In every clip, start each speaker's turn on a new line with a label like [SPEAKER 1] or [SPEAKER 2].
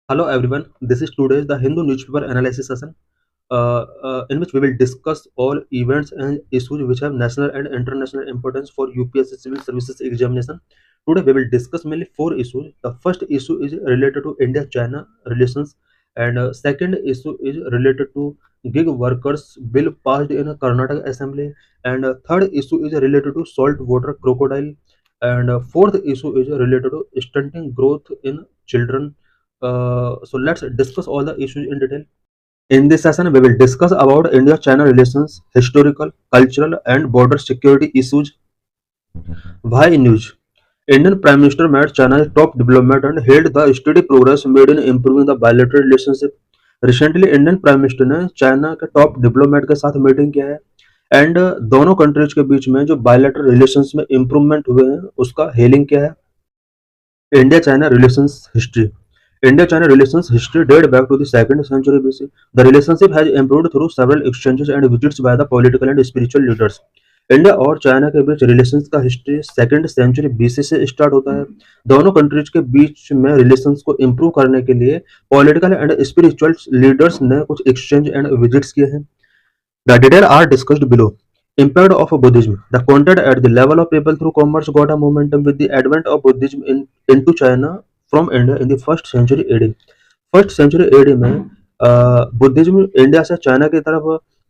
[SPEAKER 1] Hello everyone, this is today's the Hindu newspaper analysis session in which we will discuss all events and issues which have national and international importance for UPSC civil services examination. Today we will discuss mainly four issues. The first issue is related to India-China relations, and second issue is related to gig workers bill passed in a Karnataka assembly, and third issue is related to salt water crocodile, and fourth issue is related to stunting growth in children. So let's discuss all the issues in detail. In this session, we will discuss about India-China relations, historical, cultural, and border security issues. Why news? Indian Prime Minister met China's top diplomat and hailed the steady progress made in improving the bilateral relationship. Recently, Indian prime minister ने China के top diplomat के साथ meeting किया है and दोनों countries के बीच में जो बायलैटरल रिलेशंस में इम्प्रूवमेंट हुए हैं उसका हेलिंग किया है. India-China relations history. India-China relations history date back to the 2nd century BC. The relationship has improved through several exchanges and visits by the political and spiritual leaders. India और China के बीच relations का history 2nd century BC से start होता है. दोनों countries के बीच में रिलेशंस को इम्प्रूव करने के लिए पॉलिटिकल एंड स्पिरिचुअल लीडर्स ने कुछ एक्सचेंज एंड विजिट्स किए हैं. The details are discussed below. Impact of Buddhism. The contact at the level of people through commerce got a momentum with the advent of Buddhism into China from India in the 1st century AD. 1st century AD में Buddhism India से China की तरफ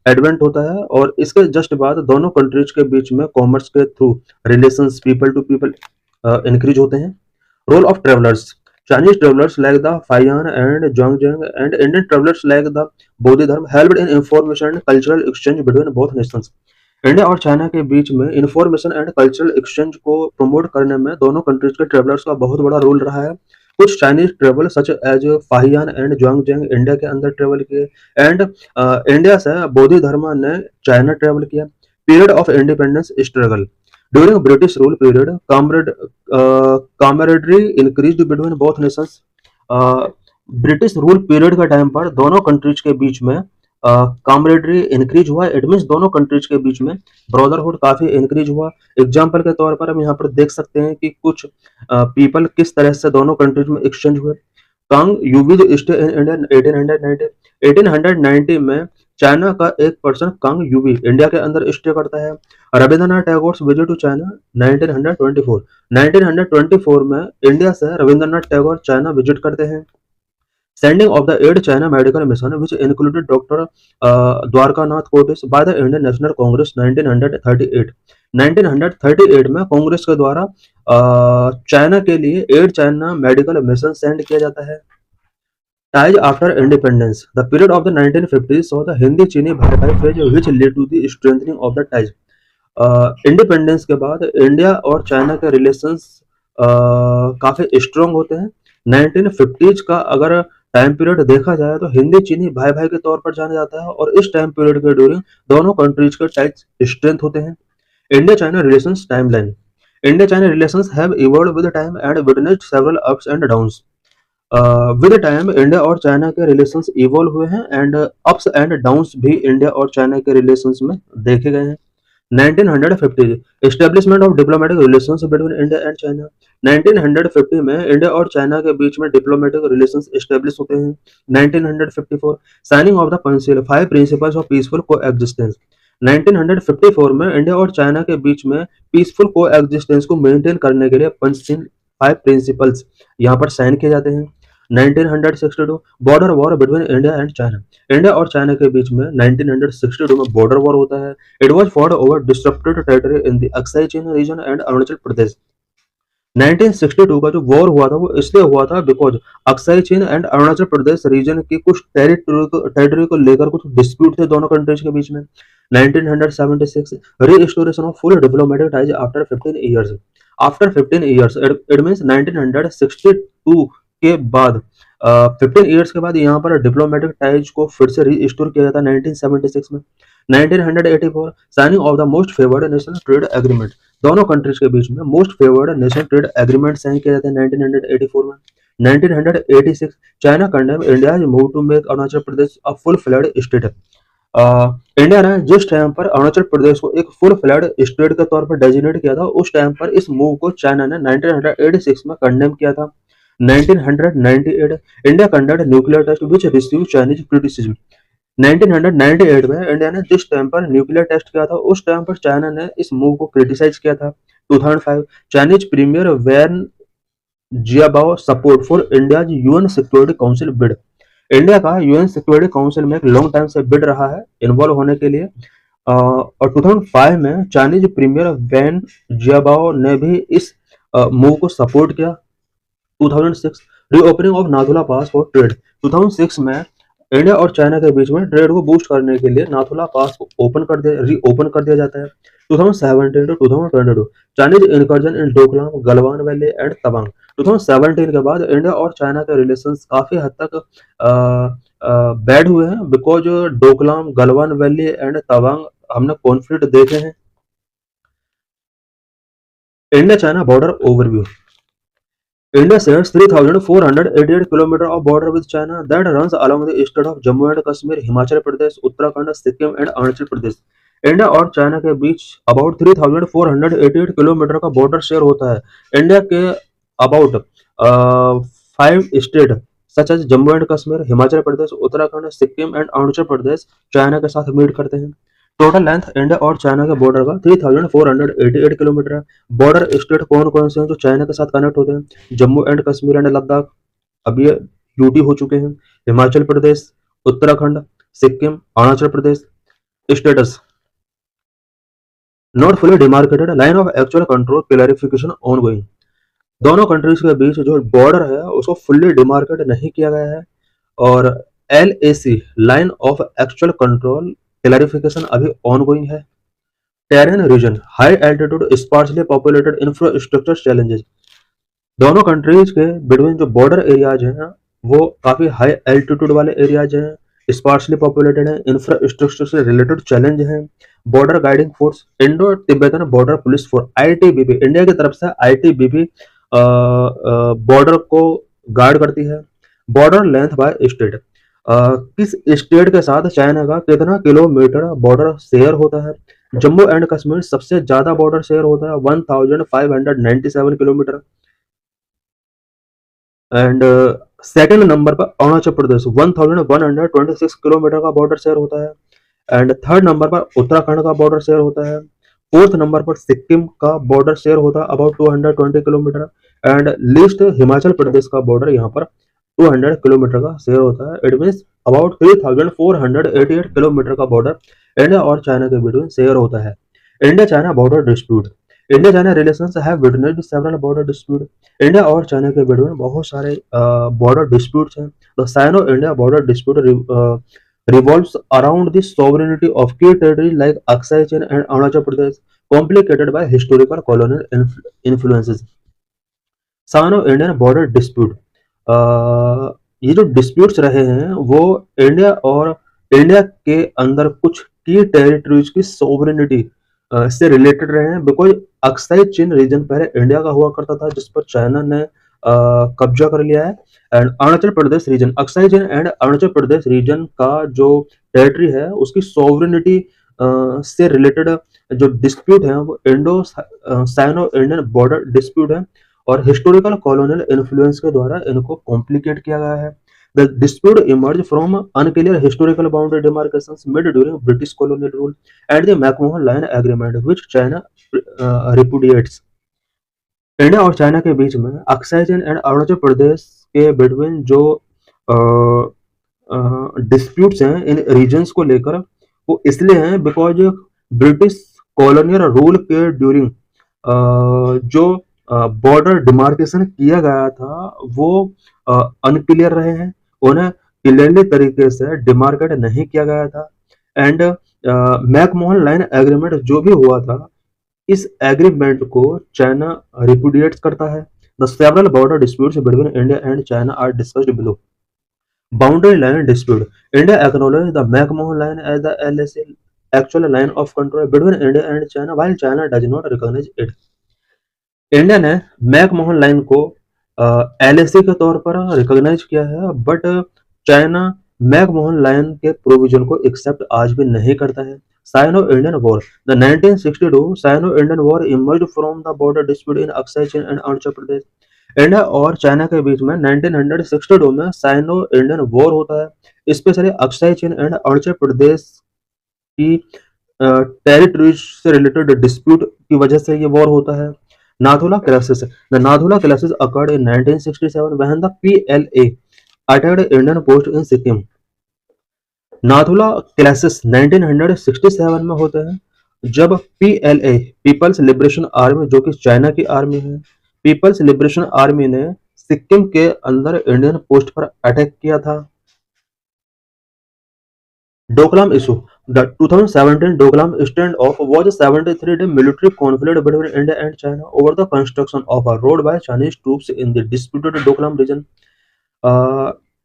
[SPEAKER 1] advent होता है और इसके just बाद दोनों कंट्रीज के बीच में कॉमर्स के through relations people to people increase होते हैं. Role of travellers. Chinese travelers like the Faiyan and Zhuangzhang and Indian travelers like the Bodhidharma helped in information and cultural exchange between both nations. India और China के बीच में information and cultural exchange को promote करने में दोनों countries के travellers का बहुत बड़ा रोल रहा है. कुछ Chinese travel such as Fahien and Xuanzang India के अंदर ट्रेवल किए एंड इंडिया से बोधि धर्मा ने चाइना ट्रेवल किया. Period of independence struggle. During British rule period camaraderie increased between both nations. British rule period का टाइम पर दोनों कंट्रीज के बीच में कामरेडरी इंक्रीज हुआ. इट मीन्स दोनों कंट्रीज के बीच में ब्रदरहुड काफी इंक्रीज हुआ. एग्जाम्पल के तौर पर हम यहाँ पर देख सकते हैं कि कुछ पीपल किस तरह से दोनों कंट्रीज में एक्सचेंज हुए. कांग यूवी जो स्टे इन इंडिया 1890 में चाइना का एक पर्सन कांग यूवी इंडिया के अंदर स्टे करता है. Rabindranath Tagore visit to China 1924 में इंडिया से रविंद्रनाथ टैगोर चाइना विजिट करते हैं. Sending of the aid China medical mission, which included Dr. Dwarkanath Kotis by the Indian National Congress 1938. 1938 में कांग्रेस के द्वारा चाइना के लिए aid China medical mission send किया जाता है. Ties after independence. The period of the 1950s saw the Hindi-Chini Bhai phase, which led to the strengthening of the ties. Independence के बाद इंडिया और चाइना के रिलेशंस काफी स्ट्रांग होते हैं. 1950s का अगर टाइम पीरियड देखा जाए तो हिंदी चीनी भाई भाई के तौर पर जाना जाता है और इस टाइम पीरियड के ड्यूरिंग दोनों कंट्रीज के टाइज स्ट्रेंथ होते हैं. India China relations timeline. India China relations have evolved with time and witnessed several ups and downs. With time India और चाइना के रिलेशंस इवॉल्व हुए हैं एंड अप्स एंड डाउन्स भी India और China के relations में देखे गए हैं. 1950 establishment of diplomatic relations between India and China. 1950 में इंडिया और चाइना के बीच में डिप्लोमेटिक रिलेशंस एस्टेब्लिश होते हैं. 1954 signing of the pencil 5 principles of peaceful coexistence. 1954 में इंडिया और चाइना के बीच में पीसफुल कोएग्जिस्टेंस को मेंटेन करने के लिए पेंसिल 5 प्रिंसिपल्स यहाँ पर साइन किए जाते हैं. 1962 border war between India and China. India और चाइना के बीच में 1962 में बॉर्डर वॉर होता है. It was fought over disputed territory in the Aksai Chin region and Arunachal Pradesh. 1962 का जो वॉर हुआ था वो इसलिए हुआ था because Aksai Chin and Arunachal Pradesh reason की कुछ टेरिटरी को लेकर कुछ डिस्प्यूट थे दोनों कंट्रीज के बीच में. 1976 restoration of full diplomatic ties after 15 years. After 15 years it means 1962 के बाद 15 इयर्स के बाद यहाँ पर डिप्लोमेटिक टाइज को फिर से रीस्टोर किया जाता है 1976 में. 1984 signing of the most favoured nation trade agreement. दोनों कंट्रीज के बीच में most favoured nation trade agreement sign किया जाता है 1984 में. 1986 China condemn India move to make Arunachal Pradesh a full fledged state. India ने जिस टाइम पर अरुणाचल प्रदेश को एक फुल फ्लैड स्टेट के तौर पर डेजिग्नेट किया था उस टाइम पर इस मूव को चाइना ने 1986 में कंडेम किया था. 1998 India conduct nuclear test which receive Chinese criticism. 1998 में इंडिया ने जिस टाइम पर न्यूक्लियर टेस्ट किया था उस टाइम पर चाइना ने इस मूव को क्रिटिसाइज किया था। 2005 Chinese premier Wen Jiabao support for India UN Security Council bid. India का यूएन सिक्योरिटी काउंसिल में एक लॉन्ग टाइम से बिड रहा है इन्वॉल्व होने के लिए। और 2005 में चाइनीज प्रीमियर वैन जियाबाओ ने भी इस मूव को सपोर्ट किया। 2006 reopening of Nathula pass for trade. 2006 में इंडिया और चाइना के बीच में ट्रेड को बूस्ट करने के लिए नाथुला पास को रीओपन कर दिया जाता है। 2017 to 2022 Chinese incursion in Doklam, Galwan valley and Tawang. 2017 के बाद इंडिया और चाइना के रिलेशंस काफी हद तक बैड हुए हैं because Doklam, Galwan valley and Tawang हमने कॉन्फ्लिक्ट देखे हैं। India China border overview. India shares 3,488 km of border with China that runs along the state of Jammu and Kashmir, Himachal Pradesh, Uttarakhand, Sikkim and Arunachal Pradesh। India और China के बीच about 3,488 kilometre का border share होता है। India के about 5 state such as Jammu and Kashmir, Himachal Pradesh, Uttarakhand, Sikkim and Arunachal Pradesh China के साथ meet करते हैं। टोटल लेंथ इंडिया और चाइना के बॉर्डर का 3,488 किलोमीटर है। बॉर्डर स्टेट कौन कौन से हैं जो चाइना के साथ कनेक्ट होते हैं? जम्मू एंड कश्मीर एंड लद्दाख, अब ये यूटी हो चुके हैं। Himachal Pradesh, Uttarakhand, Sikkim, Arunachal Pradesh. Status not fully demarcated, line of actual control clarification ongoing. दोनों कंट्रीज के बीच जो बॉर्डर है उसको फुल्ली डिमार्केट नहीं किया गया है और LAC line of actual control clarification अभी ऑनगोइंग है। Terrain region high altitude sparsely populated infrastructure challenges. दोनों कंट्रीज के बिटवीन जो बॉर्डर एरियाज हैं वो काफी हाई एल्टीट्यूड वाले एरियाज हैं, स्पार्सली पॉपुलेटेड हैं, इंफ्रास्ट्रक्चर से रिलेटेड चैलेंज हैं। Border guiding force Indo Tibetan border police force ITBP, India की तरफ से ITBP बॉर्डर को गार्ड करती है। बॉर्डर लेंथ बाय स्टेट, किस स्टेट के साथ चाइना का कितना किलोमीटर बॉर्डर शेयर होता है? जम्मू एंड कश्मीर सबसे ज्यादा बॉर्डर शेयर होता है 1597 किलोमीटर एंड सेकंड नंबर पर अरुणाचल प्रदेश 1126 किलोमीटर का बॉर्डर शेयर होता है एंड थर्ड नंबर पर उत्तराखंड का बॉर्डर शेयर होता है। फोर्थ नंबर पर सिक्किम का बॉर्डर शेयर होता है about 220 kilometre and list Himachal Pradesh का बॉर्डर यहाँ पर 200 किलोमीटर का शेयर होता है। इट मीन्स अबाउट 3,488 किलोमीटर का बॉर्डर इंडिया और चाइना के बीच में शेयर होता है। India China border dispute, India China relations have witnessed several border dispute. India और चाइना के बीच में बहुत सारे बॉर्डर डिस्प्यूट्स हैं। The Sino India border dispute revolves around the sovereignty of key territories like Aksai Chin and Arunachal Pradesh, complicated by historical colonial influences। सानो Indian border dispute, ये जो डिस्प्यूट्स रहे हैं वो इंडिया और इंडिया के अंदर कुछ की टेरिटरीज की सोवरेनिटी से रिलेटेड रहे हैं बिकॉज अक्साई चीन रीजन पहले इंडिया का हुआ करता था जिस पर चाइना ने कब्जा कर लिया है and Arunachal Pradesh region, Aksai Chin and Arunachal Pradesh region का जो टेरिटरी है उसकी सोवरेनिटी से रिलेटेड जो डिस्प्यूट है वो Indo Sino Indian border dispute है और हिस्टोरिकल कॉलोनियल इन्फ्लुएंस के द्वारा इनको कॉम्प्लिकेट किया गया है। The dispute emerged from unclear historical boundary demarcations made during British colonial rule and the McMahon Line Agreement, which China repudiates। India और China के बीच में अक्साई चीन एंड अरुणाचल प्रदेश के बिटवीन जो डिस्प्यूट्स हैं इन रीजन्स को लेकर वो इसलिए हैं बिकॉज ब्रिटिश कॉलोनियल रूल के ड्यूरिंग जो बॉर्डर डिमार्केशन किया गया था वो अनक्लियर रहे हैं, उन्हें क्लियरली तरीके से डिमार्केट नहीं किया गया था एंड मैकमोहन लाइन एग्रीमेंट जो भी हुआ था इस एग्रीमेंट को चाइना रिपुडिएट करता है। The several border disputes between India and China are discussed below. Boundary line dispute, India acknowledge the McMahon line as the LAC actual line of control between India and China while China does not recognise it. India ने McMahon line को LAC के तौर पर recognise किया है but China McMahon line के provision को accept आज भी नहीं करता है। Sino Indian war, the 1962 cyano Indian war emerged from the border dispute in Aksai Chin and Arunachal Pradesh. India और चाइना के बीच में 1962 में साइनो इंडियन वॉर होता है, specially Aksai Chin and Arunachal प्रदेश की टेरिटरीज से रिलेटेड डिस्प्यूट की वजह से ये वॉर होता है। Nathula crisis, the Nathula crisis occurred in 1967 when the PLA attacked Indian post in Sikkim। Nathula crisis 1967 में होते हैं जब PLA पीपल्स लिबरेशन आर्मी, जो कि चाइना की आर्मी है, पीपल्स लिबरेशन आर्मी ने सिक्किम के अंदर इंडियन पोस्ट पर अटैक किया था। Doklam issue, the 2017 Doklam standoff was a 73-day military conflict between India and China over the construction of a road by Chinese troops in the disputed Doklam region।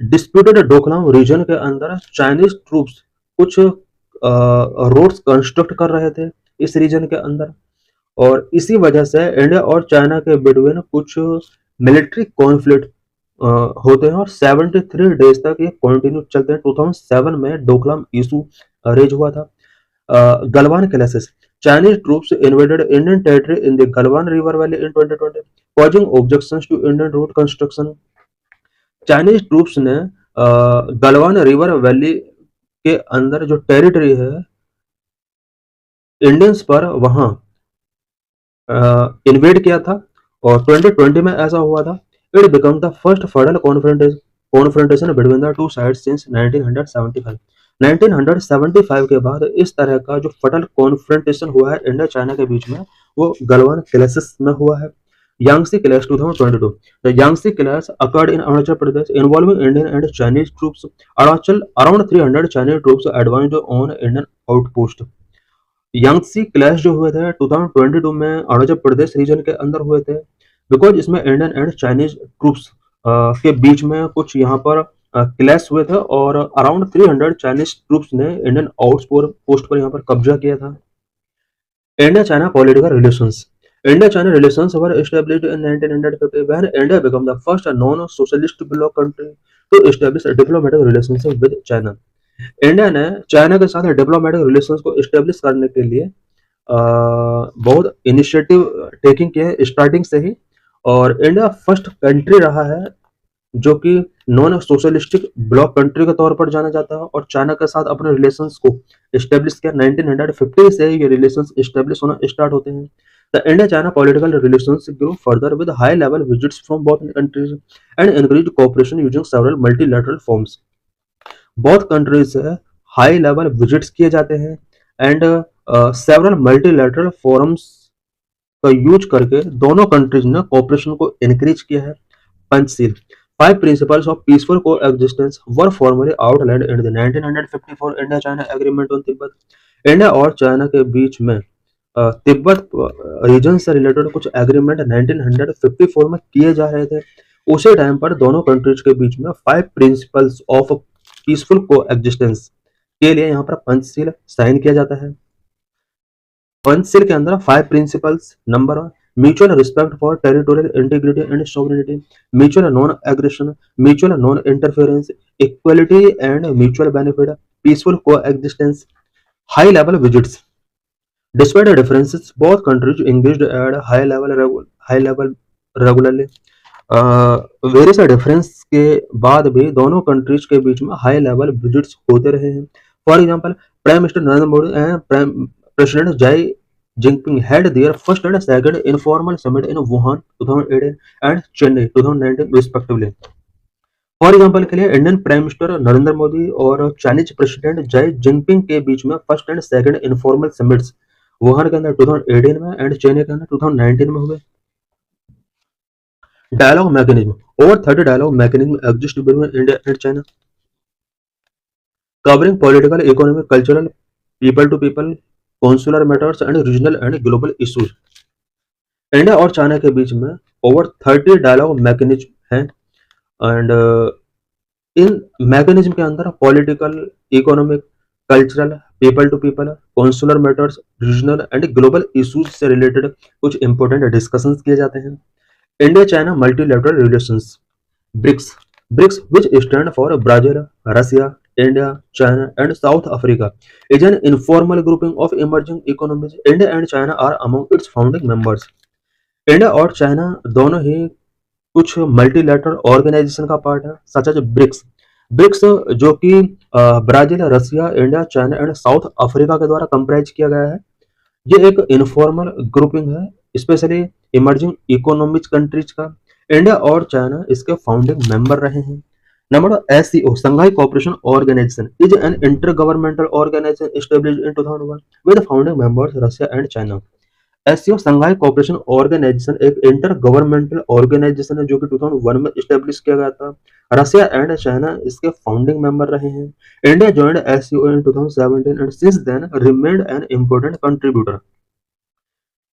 [SPEAKER 1] Disputed Doklam region के अंदर Chinese troops कुछ roads construct कर रहे थे इस reason के अंदर, और इसी वजह से इंडिया और चाइना के बिटवीन कुछ मिलिट्री कॉन्फ्लिक्ट होते हैं और 73 डेज तक ये कंटिन्यू चलते हैं। 2007 में डोकलाम इशू रेज हुआ था। Galwan clashes, Chinese troops invaded Indian territory in the Galwan river valley in 2020 causing objections to Indian road construction. Chinese troops ने गलवान रिवर वैली के अंदर जो टेरिटरी है इंडियंस पर वहां इन्वेड किया था, और 2020 में ऐसा हुआ था। It become the first fatal confrontation between the two sides since 1975। 1975 के बाद इस तरह का जो फर्टल कॉन्फ्रेंटेशन हुआ है इंडिया चाइना के बीच में, वो गलवान क्लैशेस में हुआ है। Yangtze Clash 2022, the Yangtze Clash occurred in Arunachal Pradesh involving Indian and Chinese troops। around 300 Chinese troops advanced on Indian outpost। Yangtze clash जो हुए थे 2022 में अरुणाचल प्रदेश रीजन के अंदर हुए थे, बिकॉज इसमें इंडियन एंड चाइनीज ट्रूप्स के बीच में कुछ यहाँ पर क्लैश हुए थे, और अराउंड 300 चाइनीज ट्रूप्स ने इंडियन आउटपोस्ट पर यहाँ पर कब्जा किया था। India China political relations, India China relations were established in 1950 when India became the first non-socialist bloc country to establish a diplomatic relationship with China। India ने China के साथ डिप्लोमेटिक रिलेशंस को एस्टेब्लिश करने के लिए बहुत इनिशिएटिव टेकिंग किए हैं स्टार्टिंग से ही, और इंडिया फर्स्ट कंट्री रहा है जो कि नॉन सोशलिस्टिक ब्लॉक कंट्री के तौर पर जाना जाता है, और चाइना के साथ अपने रिलेशंस को एस्टेब्लिश किया। 1950 से ये रिलेशंस एस्टेब्लिश होना स्टार्ट होते हैं। The India-China political relations grew further with high-level visits from both countries and increased cooperation using several multilateral forms। both countries से हाई लेवल विजिट्स किए जाते हैं एंड सेवरल मल्टीलैटरल फोरम्स का use करके दोनों कंट्रीज ने कोऑपरेशन को increase किया है। Panchsheel, 5 principles of peaceful coexistence were formally outlined in the 1954 India-China Agreement on Tibet। India और चाइना के बीच में तिब्बत रीजन से रिलेटेड कुछ एग्रीमेंट 1954 में किए जा रहे थे। उसी टाइम पर दोनों कंट्रीज के बीच में 5 प्रिंसिपल्स ऑफ पीसफुल कोएग्जिस्टेंस के लिए यहाँ पर पंचशील साइन किया जाता है। पंचशील के अंदर 5 principles, number 1 mutual respect for territorial integrity and sovereignty, mutual non aggression, mutual non interference, equality and mutual benefit, peaceful coexistence, high level visits. Despite the differences, both countries engaged at a high level regularly। Various difference के बाद भी दोनों countries के बीच में high level visits होते रहे हैं। For example, prime minister Narendra Modi and president जाई Jinping had their first and second informal summit in Wuhan 2018 and Chennai 2019 respectively। For example के लिए Indian prime minister Narendra Modi और चाइनीज प्रेसिडेंट जाई जिनपिंग के बीच में first and second informal summits Wuhan के अंदर 2018 में एंड चेन्नई के अंदर 2019 में हुए। Dialogue mechanism, over 30 dialogue mechanisms exist between India and China, covering political, economic, cultural, people to people, consular matters and regional and global issues। India और China के बीच में ओवर 30 डायलॉग मैकेनिज्म हैं, एंड इन मैकेनिज्म के अंदर political, economic, cultural, people to people, consular matters, regional and global issues से related कुछ इंपॉर्टेंट डिस्कशंस किए जाते हैं। India China multilateral relations, BRICS, which stand for Brazil, Russia, India, China and South Africa, is an informal grouping of emerging economies। India and China are among its founding members। India और China दोनों ही कुछ multilateral organisation का part है, such as BRICS. BRICS जो कि Brazil, Russia, India, China and South Africa के द्वारा comprise किया गया है। ये एक इनफॉर्मल ग्रुपिंग है, स्पेशली इमर्जिंग इकोनॉमिक कंट्रीज का। इंडिया और चाइना इसके फाउंडिंग मेंबर रहे हैं। Number SCO, Shanghai cooperation organisation, is an intergovernmental organisation established in 2001 with founding members Russia and China. SCO Shanghai cooperation organisation एक intergovernmental organisation है जो कि 2001 में स्टेब्लिश किया गया था। रसिया एंड चाइना इसके फाउंडिंग मेंबर रहे हैं। India joined SCO in 2017 and since then remained an important contributor.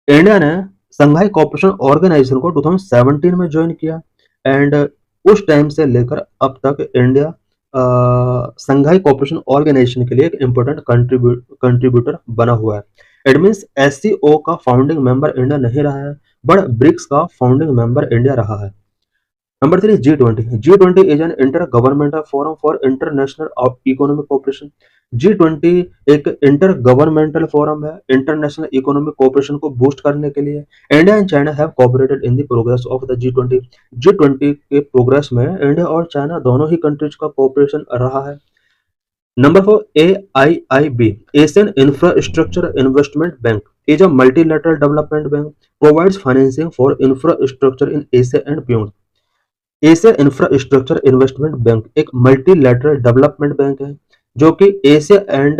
[SPEAKER 1] India ने संघाई कोऑपरेशन ऑर्गेनाइजेशन को 2017 में ज्वाइन किया एंड उस टाइम से लेकर अब तक इंडिया संघाई कोऑपरेशन ऑर्गेनाइजेशन के लिए एक इंपॉर्टेंट कंट्रीब्यूटर बना हुआ है। इट मीन्स एससीओ का फाउंडिंग मेंबर इंडिया नहीं रहा है, बट ब्रिक्स का फाउंडिंग मेंबर इंडिया रहा है। Number 3, G20. G20 is an intergovernmental forum for international economic cooperation. G20 एक इंटर गवर्नमेंटल फोरम है इंटरनेशनल इकोनॉमिक कोऑपरेशन को बूस्ट करने के लिए। India and China have cooperated in the progress of the G20। G20 के progress में India और China दोनों ही कंट्रीज का कोऑपरेशन रहा है। Number 4, AIIB, Asian Infrastructure Investment Bank, is a multilateral development bank, provides financing for infrastructure in Asia and beyond. Asia infrastructure investment bank एक multilateral development bank है जो कि Asia and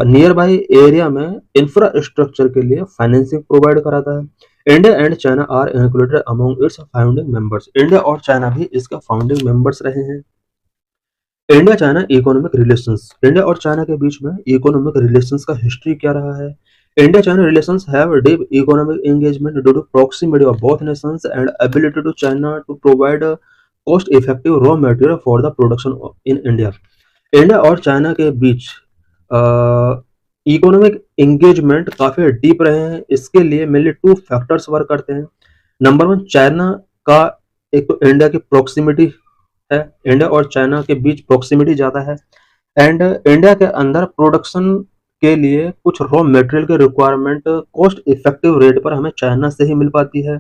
[SPEAKER 1] nearby area में infrastructure के लिए financing provide कराता है। India and China are included among its founding members. India और चाइना भी इसका फाउंडिंग मेंबर्स रहे हैं। India China economic relations, India और चाइना के बीच में इकोनॉमिक रिलेशंस का हिस्ट्री क्या रहा है। India China relations have deep economic engagement due to proximity of both nations and ability to China to provide cost effective raw material for the production in India. India और China के बीच economic engagement काफी deep रहे हैं। इसके लिए mainly 2 factors work करते हैं। Number 1, China का एक तो इंडिया की प्रॉक्सिमिटी है, इंडिया और चाइना के बीच प्रॉक्सिमिटी ज्यादा है एंड इंडिया के अंदर प्रोडक्शन के लिए कुछ रॉ मटेरियल के रिक्वायरमेंट कॉस्ट इफेक्टिव रेट पर हमें चाइना से ही मिल पाती है।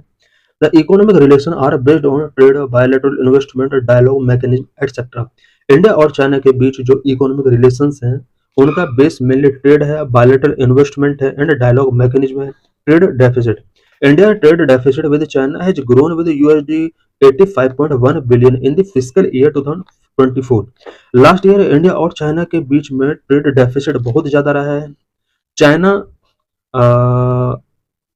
[SPEAKER 1] The economic relation are based on trade, bilateral investment, dialogue mechanism etcetera. India और चाइना के बीच जो इकोनॉमिक रिलेशंस हैं उनका बेस मेनली ट्रेड है, बायलैटरल इन्वेस्टमेंट है एंड डायलॉग मैकेनिज्म है। Trade deficit, India trade deficit with China has grown with USD 85.1 billion in the fiscal year 2024। Last year India और चाइना के बीच में ट्रेड डेफिसिट बहुत ज्यादा रहा है। चाइना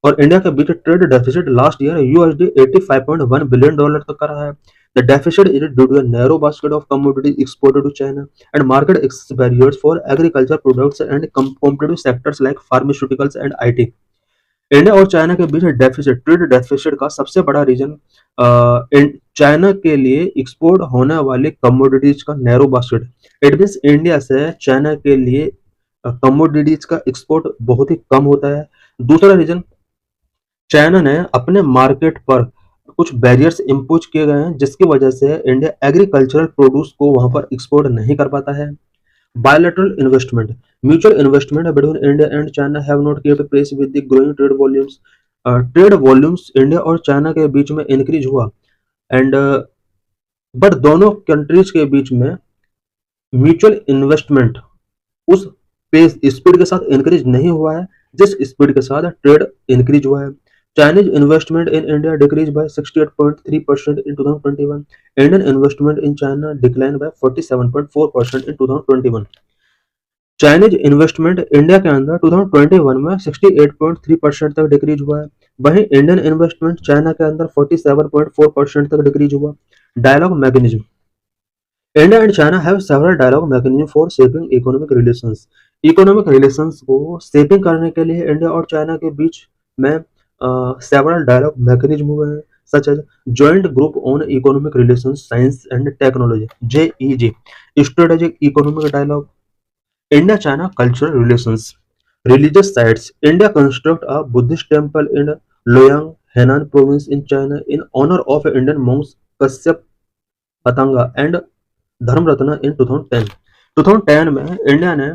[SPEAKER 1] और इंडिया के बीच trade deficit last year USD 85.1 billion dollar तक का रहा है। The deficit is due to a narrow basket of commodities exported to China and market access barriers for agriculture products and competitive sectors like pharmaceuticals and IT. India और China के बीच deficit, trade deficit का सबसे बड़ा reason China के लिए export होने वाली commodities का narrow basket. It means India से चाइना के लिए कमोडिटीज का एक्सपोर्ट बहुत ही कम होता है। दूसरा रीजन, चाइना ने अपने मार्केट पर कुछ बैरियर्स इम्पोज किए गए हैं जिसकी वजह से इंडिया एग्रीकल्चरल प्रोड्यूस को वहां पर एक्सपोर्ट नहीं कर पाता है। Bilateral investment, mutual investment between India and China have not kept pace with the growing trade volumes. Trade volumes India और चाइना के बीच में इंक्रीज हुआ एंड बट दोनों कंट्रीज के बीच में म्यूचुअल इन्वेस्टमेंट उस पेस स्पीड के साथ इंक्रीज नहीं हुआ है जिस स्पीड के साथ ट्रेड इंक्रीज हुआ है। Chinese investment in India decreased by 68.3% in 2021. Indian investment in China declined by 47.4% in 2021. Chinese investment India के अंदर 2021 में 68.3% तक डिक्रीज हुआ है, वहीं इंडियन इन्वेस्टमेंट चाइना के अंदर 47.4% तक डिक्रीज हुआ। Dialogue mechanism, India and China have several dialogue mechanism for shaping economic relations. Economic relations को शेपिंग करने के लिए इंडिया और चाइना के बीच में सेवरल डायलॉग मैकेनिज्म हुए हैं such as joint group on economic relations science and technology JEG, strategic economic dialogue. India China cultural relations, religious sites, India construct a Buddhist temple in Loyang, Henan province in China in honor of Indian monks Kashyap Patanga and Dharmratna in 2010। 2010 में India ने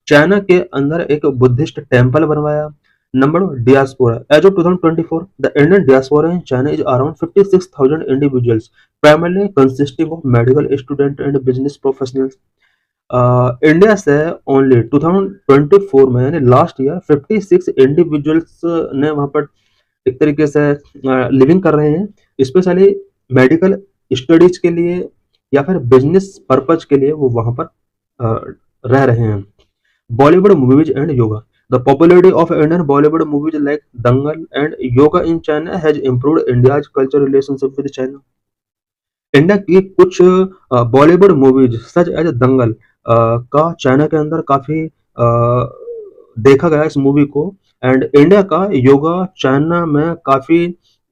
[SPEAKER 1] China के अंदर एक Buddhist temple बनवाया Number of diaspora. As of 2024, the Indian diaspora in China is around 56,000 individuals, primarily consisting of medical students and business professionals. India से only 2024 में यानी last year 56 individuals ने वहाँ पर एक तरीके से लिविंग कर रहे हैं, स्पेशली मेडिकल स्टडीज के लिए या फिर बिजनेस पर्पज के लिए वो वहाँ पर रह रहे हैं। Bollywood movies and yoga. The popularity of Indian Bollywood movies like Dangal and Yoga in China has improved India's cultural relationship with China. India की कुछ बॉलीवुड मूवीज सच एज दंगल का चाइना के अंदर काफी देखा गया इस मूवी को, एंड इंडिया का योगा चाइना में काफी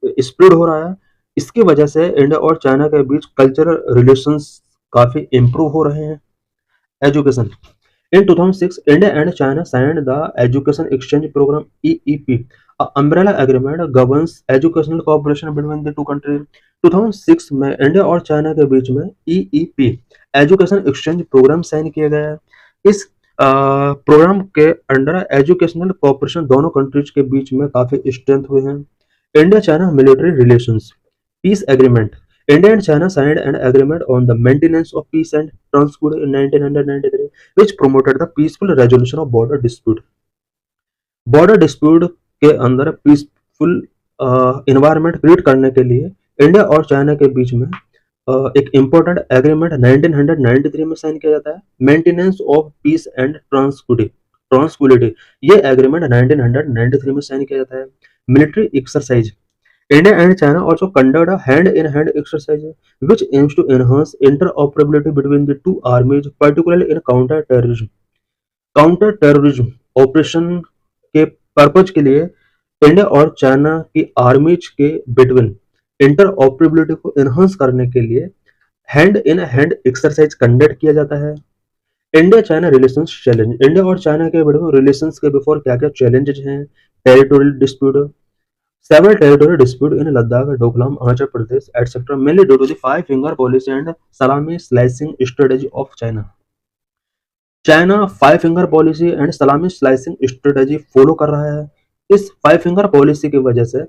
[SPEAKER 1] स्प्रेड हो रहा है। इसकी वजह से इंडिया और चाइना के बीच कल्चरल रिलेशंस काफी इम्प्रूव हो रहे हैं। Education. In 2006, India and China signed the Education Exchange Program (EEP). An umbrella agreement governs educational cooperation between the two countries. 2006 में इंडिया और चाइना के बीच में EEP education exchange programme sign किया गया है। इस प्रोग्राम के अंडर एजुकेशनल कोऑपरेशन दोनों कंट्रीज के बीच में काफी स्ट्रेंथ हुए हैं। India China military relations. Peace agreement. India and China signed an agreement on the maintenance of peace and tranquility in 1993, which promoted the peaceful resolution of border dispute. Border dispute के अंदर peaceful environment create करने के लिए India और China के बीच में एक इम्पोर्टेंट एग्रीमेंट 1993 में साइन किया जाता है, मेंटेनेंस ऑफ पीस एंड ट्रांसक्विलिटी। ये एग्रीमेंट 1993 में साइन किया जाता है। Military exercise. India and China also conduct a hand-in-hand exercise which aims to enhance interoperability between the two armies, particularly in counter-terrorism. Counter-terrorism operation के purpose के लिए India और China की आर्मीज के बिटवीन इंटरऑपरेबिलिटी को एनहांस करने के लिए hand in hand exercise conduct किया जाता है। India China relations challenge. India और चाइना के बिटवीन रिलेशंस के बिफोर क्या क्या चैलेंजेस हैं? Territorial dispute. Several territorial disputes in Ladakh, Doklam, Arunachal Pradesh, etc., mainly due to the five-finger policy and salami slicing strategy of China. China five finger policy and सलामी slicing strategy follow कर रहा है। इस five finger policy की वजह से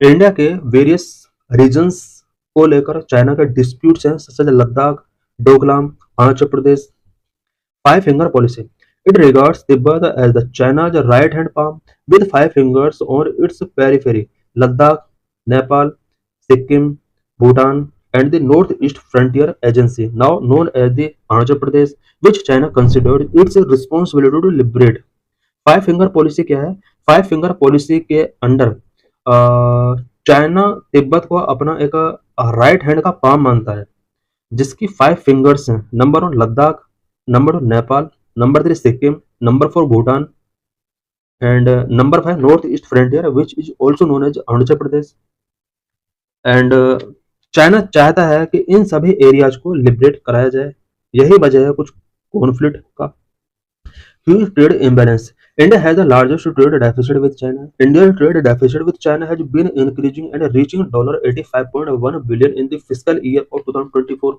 [SPEAKER 1] India के various regions को लेकर चाइना के डिस्प्यूट्स हैं, such Ladakh, Doklam, Arunachal Pradesh. Five finger policy. It regards Tibet as the China's right-hand palm with five fingers on its periphery. Ladakh, Nepal, Sikkim, Bhutan, and the Northeast Frontier Agency, now known as the Arunachal Pradesh, which China considered its responsibility to liberate. Five finger policy क्या है? Five finger policy के under China Tibet को अपना एक right hand का palm मानता है, जिसकी फाइव फिंगर्स हैं। Number 1 Ladakh, number 2 Nepal, number 3 Sikkim, number 4 Bhutan, and number 5 north east frontier which is also known as Arunachal Pradesh. And China चाहता है कि इन सभी एरियाज को लिबरेट कराया जाए। यही वजह है कुछ कॉन्फ्लिक्ट का। Huge trade imbalance. India has the largest trade deficit with China. India's trade deficit with China has been increasing and reaching $85.1 billion in the fiscal year of 2024.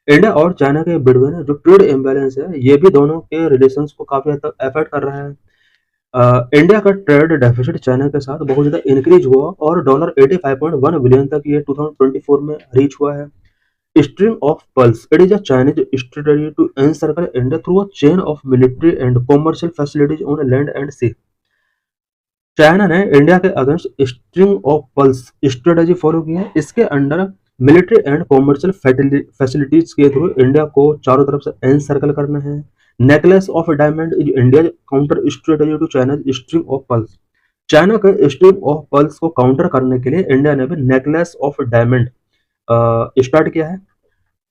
[SPEAKER 1] India और China के between जो trade imbalance है, ये भी दोनों के relations को काफी हद तक अफेक्ट कर रहा है। इंडिया का ट्रेड डेफिसिट चाइना के साथ बहुत ज्यादा इंक्रीज हुआ और $85.1 बिलियन तक ये 2024 में रीच हुआ है। String of Pearls. It is a Chinese strategy to encircle India through a chain of military and commercial facilities on land and sea. China ने इंडिया के against string of pearls strategy follow की है। इसके under military and commercial facilities के through India को चारों तरफ से एनसर्कल करना है। Necklace of diamond is India counter strategy to China string of pearls. China के स्ट्रिंग ऑफ पर्ल्स को काउंटर करने के लिए इंडिया ने भी नेकलेस ऑफ डायमंड स्टार्ट किया है।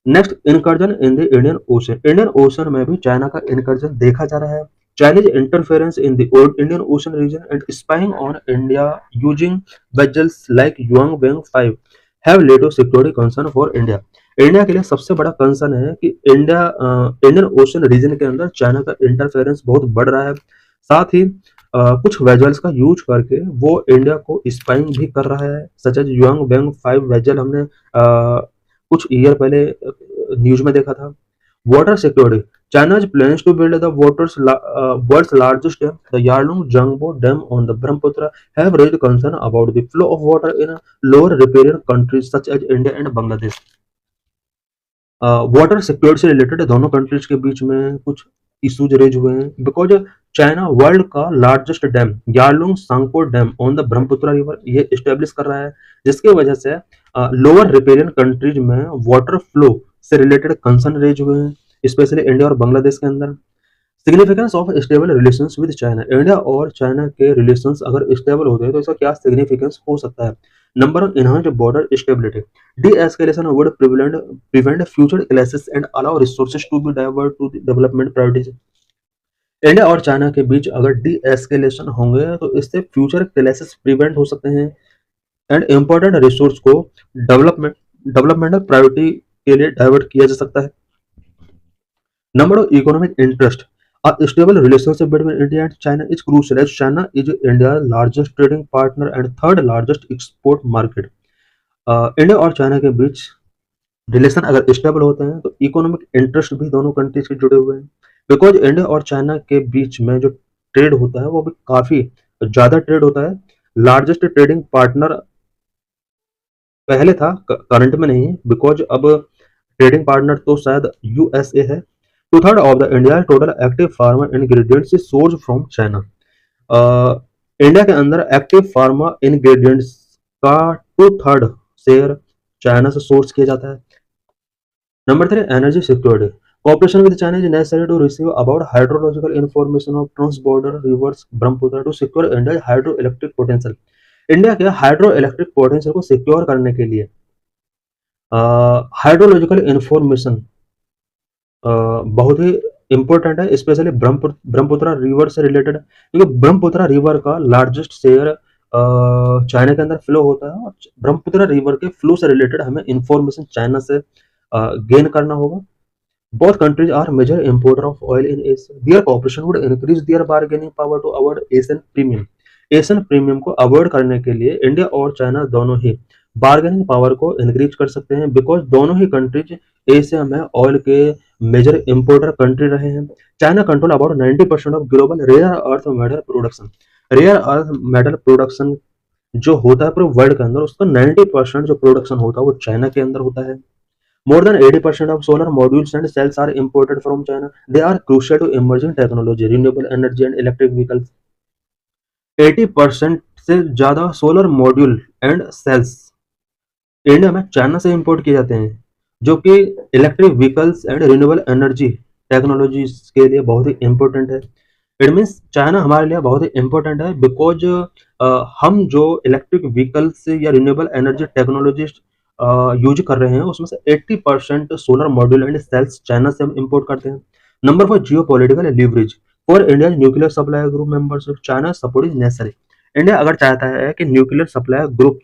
[SPEAKER 1] Next, incursion in the Indian ocean. Indian ocean में भी चाइना का इनकर्जन देखा जा रहा है। Chinese interference in the Indian Ocean region and spying on India using vessels like Yuangbang 5 have led to security concern for India. India के लिए सबसे बड़ा कंसर्न है कि इंडियन ओशन रीजन के अंदर चाइना का इंटरफेरेंस बहुत बढ़ रहा है। साथ ही कुछ वेजल्स का यूज करके वो इंडिया को स्पाइंग भी कर रहा है, सच एज युआंगबैंग 5 वेजल हमने कुछ ईयर पहले न्यूज में देखा था। Water security. China plans to build the world's largest dam. The Yarlung Jangbo Dam on the Brahmaputra have raised concern about the flow of water in lower riparian countries such as India and Bangladesh. Water security से related दोनों countries के बीच में कुछ issues raise हुए हैं because China world का largest dam Yarlung Tsangpo dam on the Brahmaputra river ये स्टेब्लिश कर रहा है, जिसकी वजह से लोअर रिपेरियन कंट्रीज में वाटर फ्लो से रिलेटेड कंसर्न रेज हुए हैं, स्पेशली इंडिया और बांग्लादेश के अंदर। Significance of stable relations with China. India और चाइना के रिलेशंस अगर स्टेबल होते हैं तो इसका क्या सिग्निफिकेंस हो सकता है? Number one, enhance border stability. De-escalation would prevent future clashes and allow resources to be diverted to the development priorities. India और चाइना के बीच अगर डी एस्केलेशन होंगे तो इससे फ्यूचर क्लैशेस प्रिवेंट हो सकते हैं एंड इम्पोर्टेंट रिसोर्स को डेवलपमेंटल प्रायोरिटी के लिए डाइवर्ट किया जा सकता है। Number of economic interest. A stable relationship between India and China is crucial as China is India's largest trading partner and third largest export market. India और China के बीच relation अगर stable होते हैं तो इकोनॉमिक इंटरेस्ट भी दोनों countries के जुड़े हुए हैं, बिकॉज इंडिया और चाइना के बीच में जो ट्रेड होता है वो भी काफी ज्यादा ट्रेड होता है। लार्जेस्ट ट्रेडिंग पार्टनर पहले था, करंट में नहीं है, बिकॉज अब ट्रेडिंग पार्टनर तो शायद यूएसए है। Two third of the India total active pharma ingredients is source from China. India के अंदर एक्टिव फार्मा इंग्रेडिएंट्स का 2/3 शेयर चाइना से सोर्स किया जाता है। Number 3, energy security. Cooperation with China is necessary to receive about hydrological information of trans-border rivers Brahmaputra to secure India's hydroelectric potential. India के hydro electric potential को secure करने के लिए हाइड्रोलॉजिकल इंफॉर्मेशन बहुत ही इंपॉर्टेंट है, स्पेशली ब्रह्मपुत्र रिवर से related, क्योंकि ब्रह्मपुत्र रिवर का लार्जेस्ट शेयर चाइना के अंदर फ्लो होता है और ब्रह्मपुत्र रिवर के फ्लो से रिलेटेड हमें इंफॉर्मेशन चाइना से गेन करना होगा। Both countries are major importer of oil in Asia. Their cooperation would increase their bargaining power to avoid Asian premium. Asian premium को अवॉइड करने के लिए इंडिया और चाइना दोनों ही बार्गेनिंग पावर को इंक्रीज कर सकते हैं, बिकॉज दोनों ही कंट्रीज एशिया में ऑयल के मेजर इंपोर्टर कंट्री रहे हैं। China control about 90% of global rare earth metal production. Rare earth metal production जो होता है पूरे वर्ल्ड के अंदर, उसका 90% जो प्रोडक्शन होता है वो चाइना के अंदर होता है। More than 80% of solar modules and cells are imported from China. They are crucial to emerging technology, renewable energy and electric vehicles. 80% से ज्यादा solar module and cells India में चाइना से इंपोर्ट किए जाते हैं, जो कि electric vehicles and renewable energy technologies के लिए बहुत ही इंपॉर्टेंट है। इट मीन्स चाइना हमारे लिए बहुत ही इंपॉर्टेंट है, बिकॉज हम जो इलेक्ट्रिक व्हीकल्स या रिन्यूएबल एनर्जी टेक्नोलॉजीज यूज कर रहे हैं उसमें से 80% solar module and cells China से हम इंपोर्ट करते हैं। Number 4, geopolitical leverage for India nuclear supply group membership China support is necessary. India अगर चाहता है कि न्यूक्लियर सप्लाई ग्रुप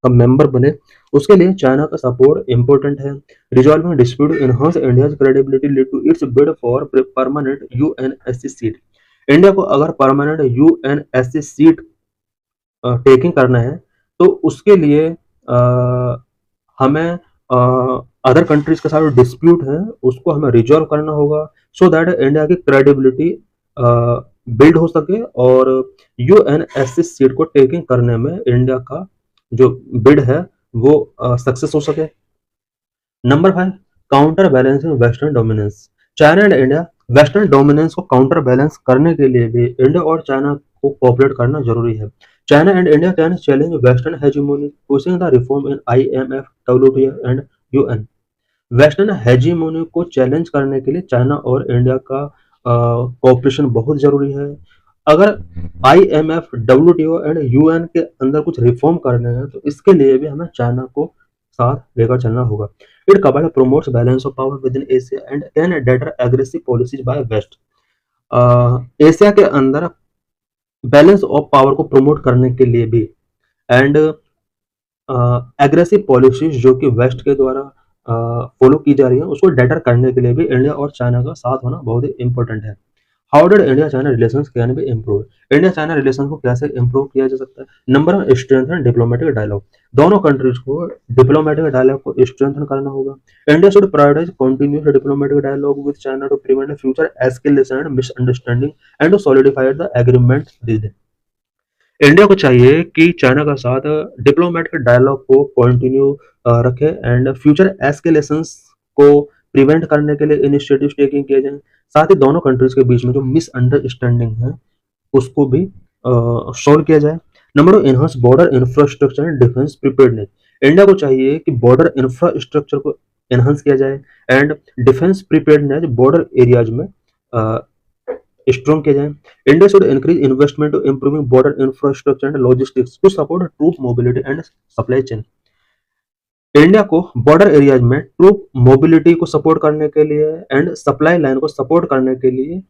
[SPEAKER 1] का मेंबर बने, उसके लिए चाइना का सपोर्ट इंपॉर्टेंट है। Resolving dispute enhance India's credibility lead to its bid for permanent UNSC seat. India को अगर परमानेंट यूएनएससी सीट टेकिंग करना है तो उसके लिए हमें अदर कंट्रीज के साथ डिस्प्यूट है उसको हमें रिजॉल्व करना होगा, सो दैट इंडिया की क्रेडिबिलिटी बिल्ड हो सके और यूएनएससी सीट को टेकिंग करने में इंडिया का जो बिड है वो सक्सेस हो सके। Number 5, counter balancing western dominance. China and India western dominance को काउंटर बैलेंस करने के लिए भी इंडिया और चाइना को कोऑपरेट करना जरूरी है। China and India can challenge Western hegemony, pushing the reform in IMF, WTO and UN. Western hegemony को चैलेंज करने के लिए चाइना और इंडिया का कोऑपरेशन बहुत जरूरी है। अगर IMF, WTO एंड UN के अंदर कुछ रिफॉर्म करने हैं तो इसके लिए भी हमें चाइना को साथ लेकर चलना होगा। इट कबल promotes balance of power within Asia and can deter aggressive policies by west. Asia के अंदर बैलेंस ऑफ पावर को प्रमोट करने के लिए भी एंड एग्रेसिव पॉलिसीज जो कि वेस्ट के द्वारा फॉलो की जा रही है उसको डेटर करने के लिए भी इंडिया और चाइना का साथ होना बहुत ही इंपॉर्टेंट है। How did India China relations can be improve, India China relation को कैसे इम्प्रूव किया जा सकता है। Number one, strengthen diplomatic dialogue, दोनों कंट्रीज को डिप्लोमेटिक डायलॉग को स्ट्रेंथन करना होगा। India should prioritise continuous diplomatic dialogue with China to prevent future escalation and misunderstanding and to solidify the agreement region. India को चाहिए कि चाइना का साथ डिप्लोमेटिक डायलॉग को कंटिन्यू रखे एंड फ्यूचर एस्केलेशंस को प्रिवेंट करने के लिए इनिशिएटिव टेकिंग किए जाएं। साथ ही दोनों कंट्रीज के बीच में जो मिसअंडरस्टैंडिंग है उसको भी सॉल्व किया जाए। Number two, enhance border infrastructure and defence preparedness, India को चाहिए कि बॉर्डर इंफ्रास्ट्रक्चर को एनहांस किया जाए and defence preparedness border areas में स्ट्रॉन्ग किया जाए। India should increase investment to improving border infrastructure and logistics to support troop mobility and supply chain. India को बॉर्डर एरियाज में ट्रूप मोबिलिटी को support करने के लिए एंड सप्लाई लाइन को सपोर्ट करने के लिए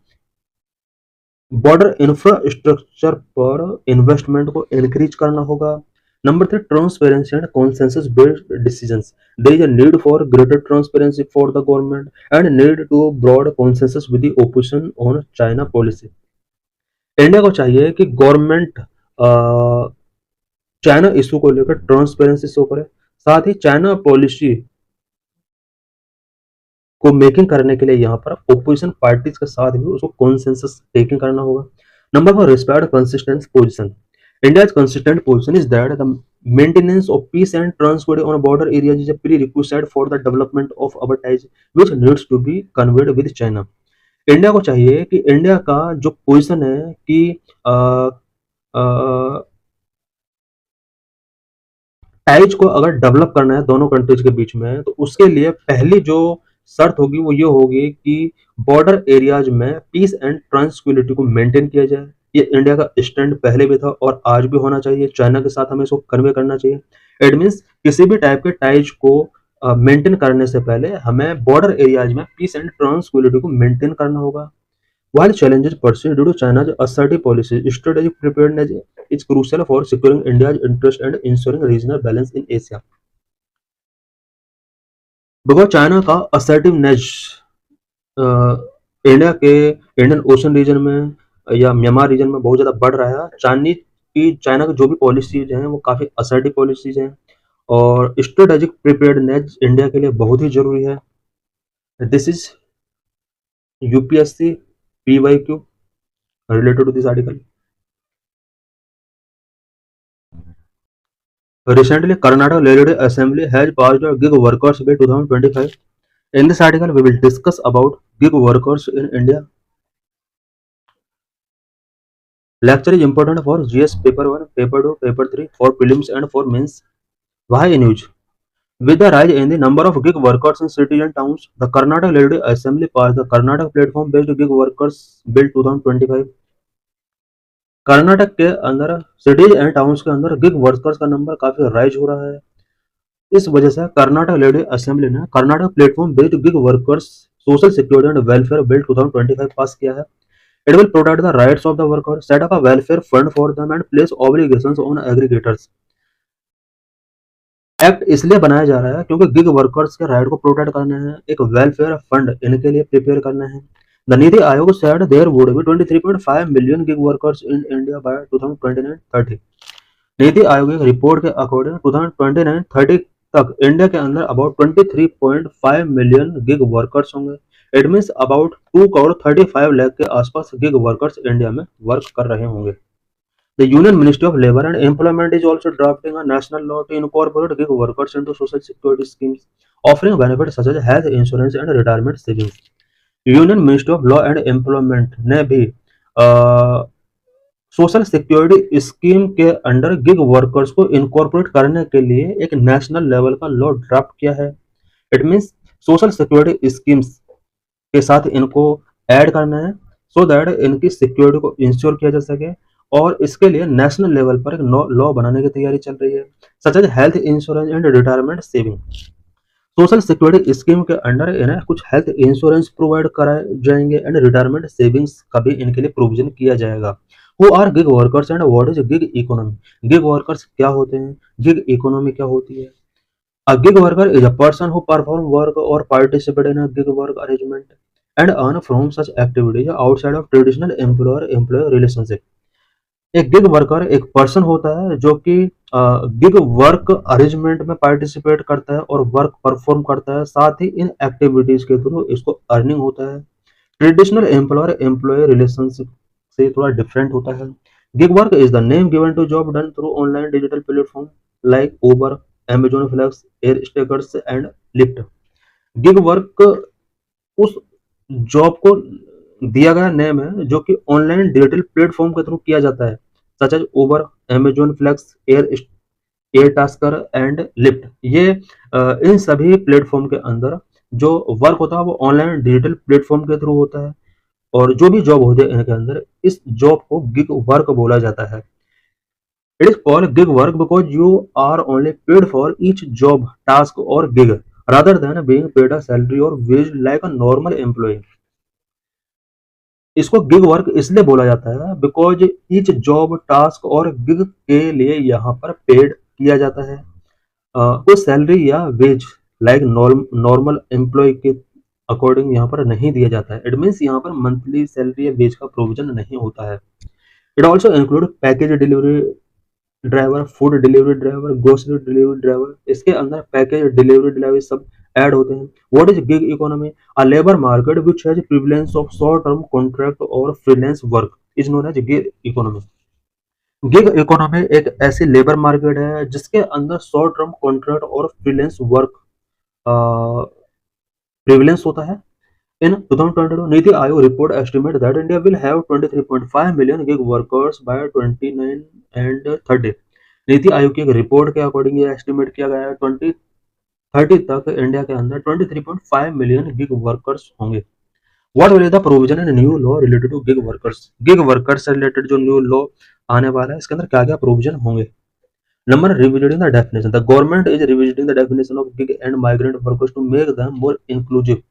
[SPEAKER 1] बॉर्डर इंफ्रास्ट्रक्चर पर इन्वेस्टमेंट को इंक्रीज करना होगा। Number three, transparency and consensus based decisions, there is a need for greater transparency for the government and need to broad consensus with the opposition on China policy. India को चाहिए कि government China issue को लेकर transparency show करे, साथ ही China policy को making करने के लिए यहाँ पर ओपोजिशन पार्टीज के साथ भी उसको कॉन्सेंसस टेकिंग करना होगा। Number four, respect consistent position, India's consistent position is that the maintenance of peace and tranquility on border areas is a prerequisite for the development of our ties, which needs to be conveyed with China. India को चाहिए कि India का जो position है कि ties को अगर develop करना है दोनों कंट्रीज के बीच में तो उसके लिए पहली जो शर्त होगी वो ये होगी कि बॉर्डर एरियाज में पीस एंड ट्रांसक्विलिटी को मेंटेन किया जाए। ये इंडिया का स्टैंड पहले भी था और आज भी होना चाहिए, चाइना के साथ हमें इसको कन्वे करना चाहिए। इट मीन्स किसी भी टाइप के टाइज को मेंटेन करने से पहले हमें बॉर्डर एरियाज में पीस एंड ट्रांसक्विलिटी को मेंटेन करना होगा। While challenges persist due to China's assertive policies, strategic preparedness is crucial for securing India's interest and ensuring regional balance in Asia. Because China का असर्टिवनेस इंडिया के Indian ocean reason में या Myanmar reason में बहुत ज़्यादा बढ़ रहा है। चाइना की जो भी पॉलिसीज हैं वो काफ़ी असर्टिव पॉलिसीज हैं और स्ट्रेटेजिक प्रिपेयर्डनेस इंडिया के लिए बहुत ही ज़रूरी है। This is UPSC PYQ related to this article. Recently, Karnataka Legislative Assembly has passed a Gig Workers Bill 2025. In this article, we will discuss about gig workers in India. Lecture is important for GS Paper 1, Paper 2, Paper 3, for prelims and for mains. Why in use? With the rise in the number of gig workers in cities and towns, the Karnataka Legislative Assembly passed the Karnataka Platform-Based Gig Workers Bill 2025. Karnataka के अंदर cities and towns के अंदर gig workers का number काफी rise हो रहा है। इस वजह से कर्नाटक लेजिस्लेटिव असेंबली ने Karnataka platform based gig workers social security and welfare bill 2025 पास किया है। It will protect the rights of the worker, set up a welfare fund for them and place obligations on aggregators. Act इसलिए बनाया जा रहा है क्योंकि gig workers के right को प्रोटेक्ट करना है, एक वेलफेयर फंड इनके लिए प्रिपेयर करना है। The Niti Aayog said there would be 23.5 million gig workers in India by 2029-30. NITI Aayog की रिपोर्ट के अकॉर्डिंग 2029-30 तक इंडिया के अंदर अबाउट 23.5 मिलियन गिग वर्कर्स होंगे। It means about 2 crore 35 lakh के आसपास गिग वर्कर्स इंडिया में वर्क कर रहे होंगे। The Union Ministry of Labour and Employment is also drafting a national law to incorporate gig workers into social security schemes, offering benefits such as health insurance and retirement savings. Union ministry of law and employment ने भी social security scheme के under gig workers को incorporate करने के लिए एक national level का law draft किया है। It means social security schemes के साथ इनको ऐड करना है सो दैट इनकी सिक्योरिटी को इंश्योर किया जा सके और इसके लिए नेशनल लेवल पर एक लॉ बनाने की तैयारी चल रही है, such as health insurance and retirement saving. Social security scheme के अंडर इन्हें कुछ हेल्थ इंश्योरेंस प्रोवाइड कराए जाएंगे एंड रिटायरमेंट सेविंग्स का भी इनके लिए प्रोविजन किया जाएगा। Who are gig workers and what is gig economy? Gig workers क्या होते हैं, गिग इकोनॉमी क्या होती है? A gig worker is a person who perform work और participate in a gig work arrangement. and earn from such activities outside of traditional employer-employee relationship. एक gig worker एक person होता है जो कि गिग वर्क अरेंजमेंट में participate करता है और वर्क परफॉर्म करता है, साथ ही इन एक्टिविटीज के थ्रू इसको अर्निंग होता है। ट्रेडिशनल एम्प्लॉयर एम्प्लॉय रिलेशनशिप से थोड़ा डिफरेंट होता है। Gig work is the name given to job done through online digital platform like Uber, Amazon flex, air taskers and Lyft. Gig work उस job को दिया गया नेम है जो कि ऑनलाइन डिजिटल प्लेटफॉर्म के थ्रू किया जाता है, such as Uber, Amazon flex, air tasker and Lyft. ये इन सभी प्लेटफॉर्म के अंदर जो वर्क होता है वो ऑनलाइन डिजिटल प्लेटफॉर्म के थ्रू होता है, और जो भी जॉब होते हैं इनके अंदर इस जॉब को गिग वर्क बोला जाता है। It is called gig work because you are only paid for each job task और gig rather than being paid a salary or wage like a normal employee। इसको गिग वर्क इसलिए बोला जाता है because each job task और gig के लिए यहाँ पर पेड किया जाता है, कोई सैलरी या वेज लाइक नॉर्मल एम्प्लॉय के अकॉर्डिंग यहाँ पर नहीं दिया जाता है। इट मीन्स यहाँ पर मंथली सैलरी या वेज का प्रोविजन नहीं होता है। It also include package delivery driver, food delivery driver, grocery delivery driver, इसके अंदर पैकेज डिलीवरी ड्राइवर सब ऐड होते हैं। What is gig economy? A labour market which has prevalence of short term contract और freelance work is known as gig economy. Gig economy एक ऐसी labour market है जिसके अंदर शॉर्ट टर्म कॉन्ट्रैक्ट और फ्रीलांस वर्क प्रिवलेंस होता है। In 2022, Niti Aayog report estimate that India will have 23.5 million gig workers by 29 and 30। NITI Aayog की एक रिपोर्ट के अकॉर्डिंग ये एस्टिमेट किया गया है 2030 तक इंडिया के अंदर 23.5 मिलियन गिग वर्कर्स होंगे। What will the provision in new law related to gig workers? Gig workers से रिलेटेड जो न्यू लॉ आने वाला है इसके अंदर क्या क्या प्रोविजन होंगे? Number, revisiting the definition. The government is revisiting the definition of gig and migrant workers to make them more inclusive।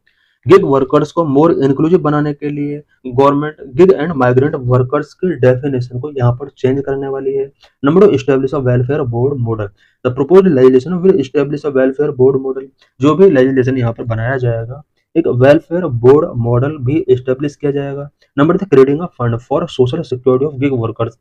[SPEAKER 1] Gig workers को मोर इंक्लूसिव बनाने के लिए government gig and migrant workers की डेफिनेशन को यहाँ पर change करने वाली है। Number 2, establish a welfare board model. The proposed legislation will establish a welfare board model. जो भी लेजिस्लेशन यहाँ पर बनाया जाएगा एक वेलफेयर बोर्ड मॉडल भी एस्टेब्लिश किया जाएगा। Number 3, creating a fund for social security of gig workers.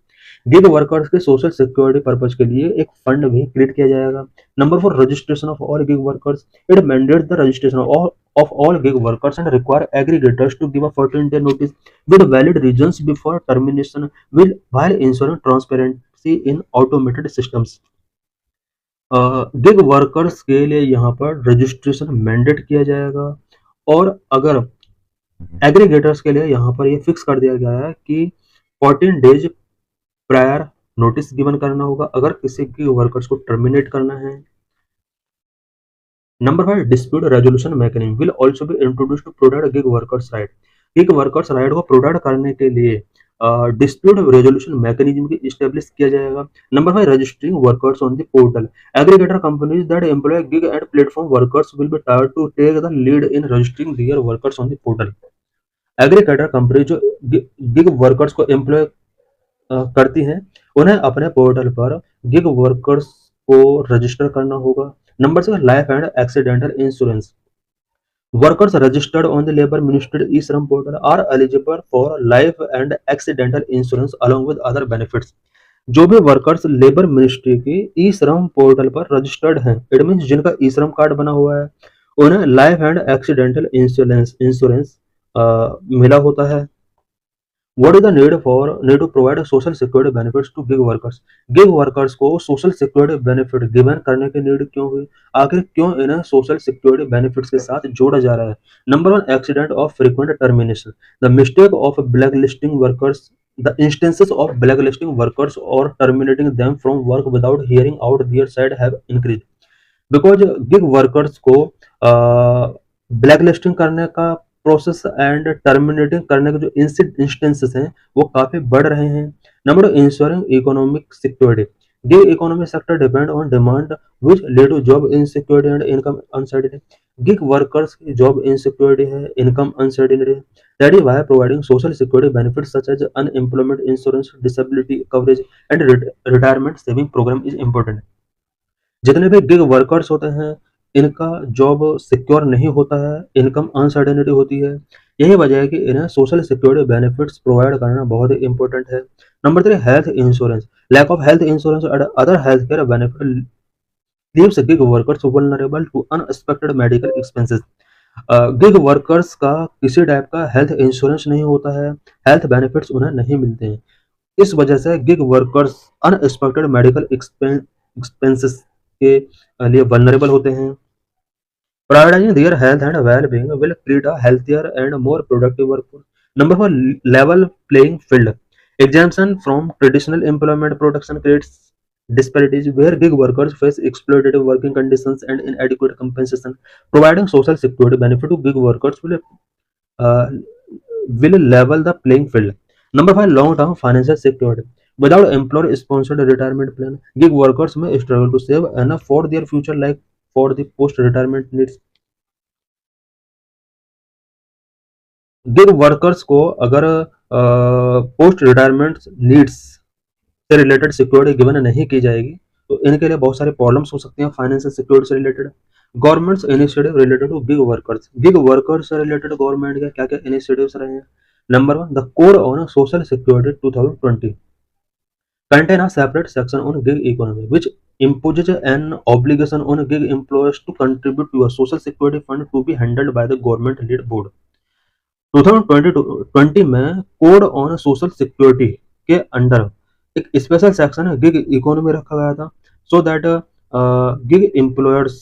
[SPEAKER 1] Gig workers के सोशल सिक्योरिटी पर्पज के लिए एक फंड भी क्रिएट किया जाएगा। Number 4, registration of all gig workers. It mandates the registration of all gig workers and require aggregators to give a 14-day notice with valid reasons before termination while ensuring transparency in automated systems। Gig workers के लिए यहाँ पर registration mandate किया जाएगा, और अगर aggregators के लिए यहाँ पर ये फिक्स कर दिया गया है कि 14 डेज प्रायर नोटिस गिवन करना होगा अगर किसी गिग वर्कर्स को टर्मिनेट करना है। Number 5, dispute resolution mechanism will also be introduced to protect gig workers right. Gig workers right को प्रोटेक्ट करने के लिए डिस्प्यूट रेजोल्यूशन मैकेनिज्म की इस्टेब्लिश किया जाएगा। Number 5, registering workers on the portal. Aggregator companies that employ gig and platform workers will be tasked to take the lead in registering their workers on the portal. Aggregator company जो gig workers को employ करती हैं उन्हें अपने portal पर gig workers को register करना होगा। Number 6, life and accidental insurance. Workers registered on the labour ministry e Shram portal are eligible for life and accidental insurance along with other benefits. जो भी वर्कर्स लेबर मिनिस्ट्री के ई Shram portal पर registered हैं, it means जिनका ई श्रम card बना हुआ है, उन्हें लाइफ एंड एक्सीडेंटल इंश्योरेंस मिला होता है। What is the need to provide social security benefits to gig workers? Gig workers को social security benefit given करने की नीड क्यों हुई? आखिर क्यों इन्हें social security benefits के साथ जोड़ा जा रहा है? Number 1, accident of frequent termination. The mistake of blacklisting workers, the instances of blacklisting workers or terminating them from work without hearing out their side have increased. Because gig workers को blacklisting करने का process and terminating करने के जो instances हैं वो काफी बढ़ रहे हैं। Number 2, insuring economic security. Gig economic sector depend on demand which lead to job insecurity and income uncertainty. Gig workers की जॉब इनसिक्योरिटी है, इनकम अनसर्टेनिटी है। That is why providing social security benefits such as unemployment insurance, disability coverage and retirement saving programme is important. जितने भी gig workers होते हैं इनका job secure नहीं होता है, इनकम अनसर्टेनिटी होती है। यही वजह है कि इन्हें सोशल सिक्योरिटी बेनिफिट्स प्रोवाइड करना बहुत ही इंपॉर्टेंट है। Number 3, health insurance. Lack of health insurance and other health care benefit leaves gig workers vulnerable to unexpected medical expenses. Gig workers का किसी टाइप का हेल्थ इंश्योरेंस नहीं होता है, हेल्थ बेनिफिट्स उन्हें नहीं मिलते हैं। इस वजह से gig workers unexpected medical expenses के लिए वल्नरेबल होते हैं। Prioritizing their health and well-being will create a healthier and more productive workforce. Number 4, level playing field. Exemption from traditional employment protection creates disparities where gig workers face exploitative working conditions and inadequate compensation. Providing social security benefit to gig workers uh, will level the playing field. Number 5, long-term financial security. Without employer-sponsored retirement plan, gig workers may struggle to save enough for their future, like for the post-retirement needs. Gig workers को अगर post retirement needs से related security given नहीं की जाएगी तो इनके लिए बहुत सारे प्रॉब्लम्स हो सकते हैं फाइनेंशियल सिक्योरिटी से related. Government's initiative related to gig workers से रिलेटेड गवर्नमेंट के क्या क्या इनिशिएटिव्स रहे हैं। Number 1, the code on social security 2020 contain a separate section on gig economy which imposes an obligation on gig employers to contribute to a social security fund to be handled by the government lead board। 2020 में code on social security के under एक special section gig economy रखा गया था so that gig employers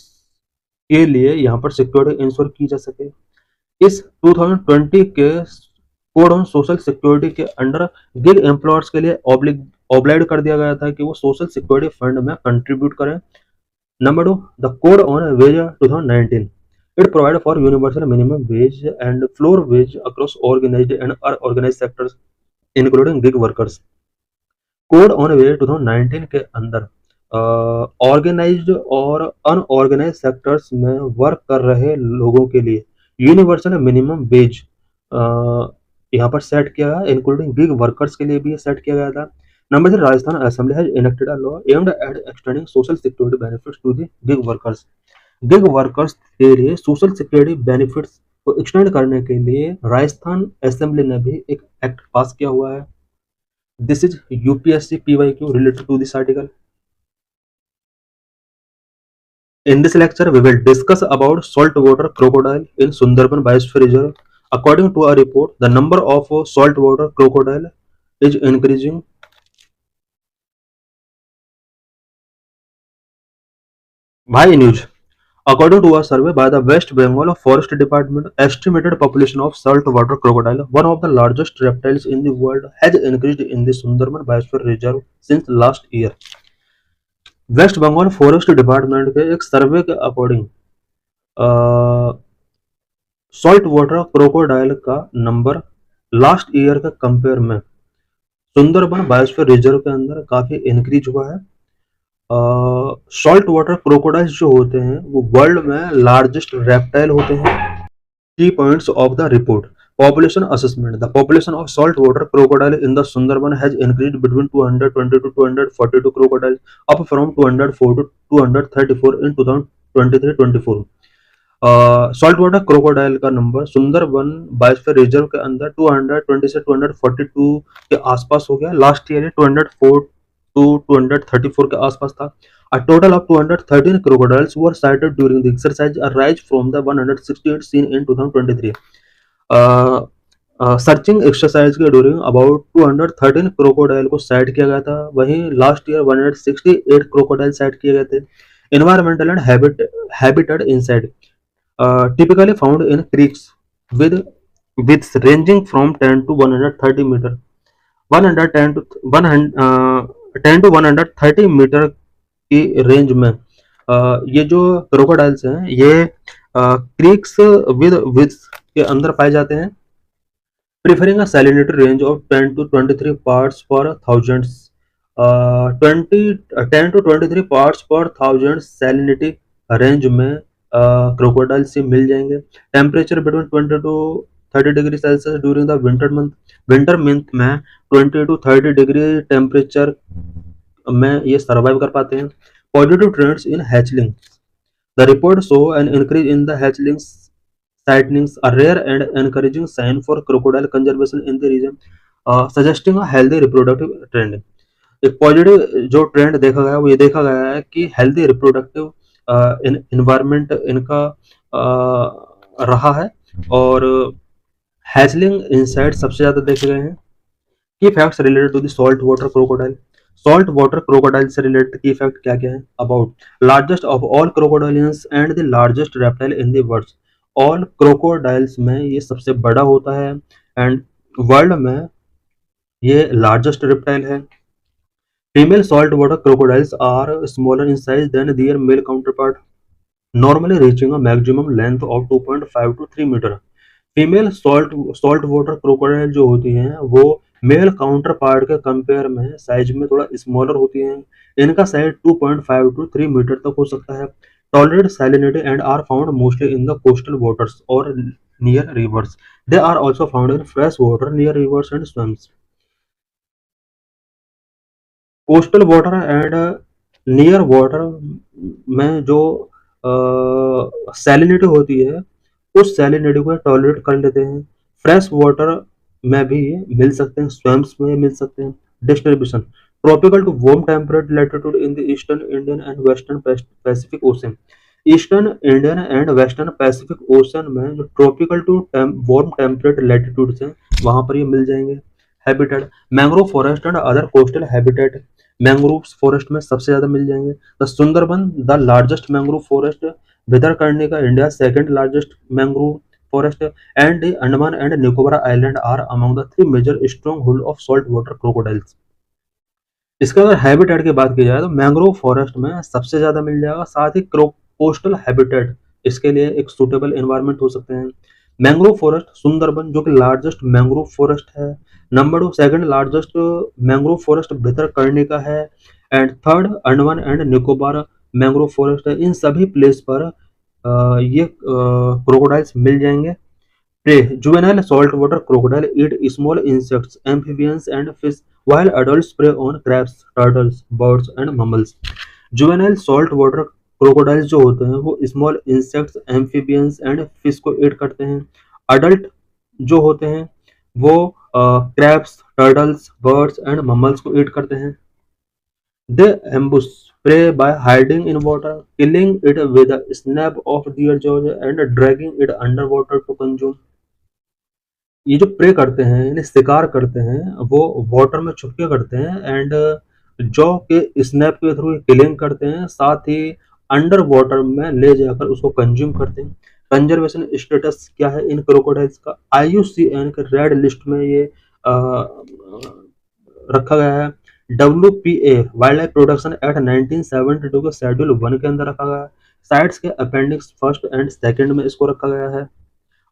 [SPEAKER 1] के लिए यहाँ पर सिक्योरिटी इंश्योर की जा सके। इस 2020 के कोड ऑन सोशल सिक्योरिटी के अंडर गिग एम्प्लॉयर्स के लिए ऑब्लाइड कर दिया गया था कि वो सोशल सिक्योरिटी फंड में कंट्रीब्यूट करें। Number 2, the code on wage 2019 it provides for universal minimum wage and floor wage across organized and unorganized sectors including gig workers। Code on wage 2019 के अंदर ऑर्गेनाइज्ड और अनऑर्गेनाइज सेक्टर्स में work कर रहे लोगों के लिए यूनिवर्सल मिनिमम वेज यहाँ पर सेट किया गया, इंक्लूडिंग गिग वर्कर्स के लिए भी सेट किया गया था। Number 3, Rajasthan assembly has enacted a law aimed at extending social security benefits to the gig workers. Gig workers के लिए सोशल सिक्योरिटी बेनिफिट्स को एक्सटेंड करने के लिए राजस्थान असेंबली ने भी एक एक्ट पास किया हुआ है। This is UPSC PYQ related to this article. In this lecture, we will discuss about saltwater crocodile in Sundarban Biosphere Reserve. According to a report, the number of saltwater crocodile is increasing. Bhai News. According to a survey by the West Bengal Forest Department, estimated population of saltwater crocodile, one of the largest reptiles in the world, has increased in the Sundarban Biosphere Reserve since last year. West Bengal forest department के एक survey के according salt water crocodile का number last year के compare में Sundarban biosphere reserve के अंदर काफी increase हुआ है। सॉल्ट वाटर क्रोकोडाइल्स जो होते हैं वो वर्ल्ड में लार्जेस्ट रेप्टाइल होते हैं। की points of the report. Population assessment. The population of saltwater crocodile in the Sundarban has increased between 220 to 242 crocodiles, up from 204 to 234 in 2023-24। Salt water crocodile का number Sundarban biosphere reserve के अंदर 220 से 242 के आसपास हो गया। लास्ट ईयर 204 to 234 के आसपास था। A total of 213 crocodiles were sighted during the exercise, a rise from the 168 seen in 2023। Searching exercise के ड्यूरिंग अबाउट 213 क्रोकोडाइल को साइट किया गया था, वहीं लास्ट ईयर 168 क्रोकोडाइल साइट किए गए थे। Environmental and habitat inside typically found in creeks with widths ranging from 10 to 130 metre 110 to 10 to 130 metre की रेंज में ये जो क्रोकोडाइल्स हैं ये क्रीक्स विद विड्स के अंदर पाए जाते हैं। Preferring a salinity range of 10 to 23 parts पर थाउजेंड्स 10 to 23 पार्ट्स पर थाउजेंड सैलिनिटी रेंज में क्रोकोडाइल से मिल जाएंगे। Temperature between 20 to 30 degree Celsius during the winter month में 20 to 30 डिग्री टेम्परेचर में ये सर्वाइव कर पाते हैं। Positive trends in hatchling. The report show an increase in the hatchlings sightings, a rare and encouraging sign for crocodile conservation in the region, suggesting a healthy reproductive trend. एक positive जो trend देखा गया वो ये देखा गया है कि हेल्दी रिप्रोडक्टिव इन्वायरमेंट इनका रहा है, और हैचलिंग इंसाइट सबसे ज़्यादा देखे गए हैं। Key facts related to the salt water crocodile. Salt water crocodile से रिलेटेड की फैक्ट क्या क्या है? About largest of all crocodilians and the largest reptile in the world. All crocodiles में ये सबसे बड़ा होता है एंड वर्ल्ड में ये लार्जेस्ट रेप्टाइल है। Female salt water crocodiles are smaller in size than their male counterpart, normally reaching a maximum length of 2.5 to 3 metre. Female salt water crocodile जो होती हैं वो मेल काउंटर पार्ट के compare में size में थोड़ा smaller होती हैं। इनका साइज 2.5 टू 3 मीटर तक हो सकता है। Tolerate salinity and are found mostly in the coastal waters और near rivers. They are also found in fresh water near rivers and swims. Coastal water and near water में जो salinity होती है उस सैलिनिटी को टॉलरेट कर लेते हैं। फ्रेश वाटर में भी ये मिल सकते हैं, स्वैम्स में मिल सकते हैं। Distribution tropical to warm temperate latitude in the eastern Indian and western Pacific ocean. Eastern Indian and western Pacific ocean में जो tropical to warm temperate latitudes हैं वहां पर ये मिल जाएंगे। Habitat mangrove forest and other coastal habitat. Mangrove forest में सबसे ज्यादा मिल जाएंगे। The Sundarban the largest mangrove forest, Bhitarkanika India second largest mangrove forest, and the Andaman and Nicobar island are among the 3 major stronghold of salt water crocodiles. इसके अगर habitat की बात की जाए तो मैंग्रोव फॉरेस्ट में सबसे ज्यादा मिल जाएगा, साथ ही कोस्टल हैबिटेट इसके लिए एक सूटेबल एनवायरनमेंट हो सकते हैं। मैंग्रोव फॉरेस्ट सुंदरबन जो कि लार्जेस्ट मैंग्रोव फॉरेस्ट है, number 2 second largest mangrove forest Bhitarkanika है, and third Andaman and Nicobar mangrove forest है। इन सभी प्लेस पर ये क्रोकोडाइल्स मिल जाएंगे। Prey juvenile salt water crocodile eat small insects, amphibians and fish, while adults prey on crabs, turtles, birds and mammals. Juvenile salt water crocodiles जो होते हैं वो small insects, amphibians and fish को eat करते हैं। Adult जो होते हैं वो क्रैब्स, टर्टल्स, बर्ड्स एंड ममल्स को ईट करते हैं। दे ambush prey by hiding in water, killing it with a snap of their jaws and dragging it underwater to consume. ये जो प्रे करते हैं यानी शिकार करते हैं वो वाटर में छुप के करते हैं एंड जॉ के स्नैप के थ्रू किलिंग करते हैं, साथ ही अंडर वाटर में ले जाकर उसको कंज्यूम करते हैं। कंजर्वेशन स्टेटस क्या है इन क्रोकोडाइल्स का? IUCN के रेड लिस्ट में ये रखा गया है। WPA wild life production act 1972 के शेड्यूल 1 के अंदर रखा गया है। साइट्स के अपेंडिक्स फर्स्ट एंड सेकंड में इसको रखा गया है।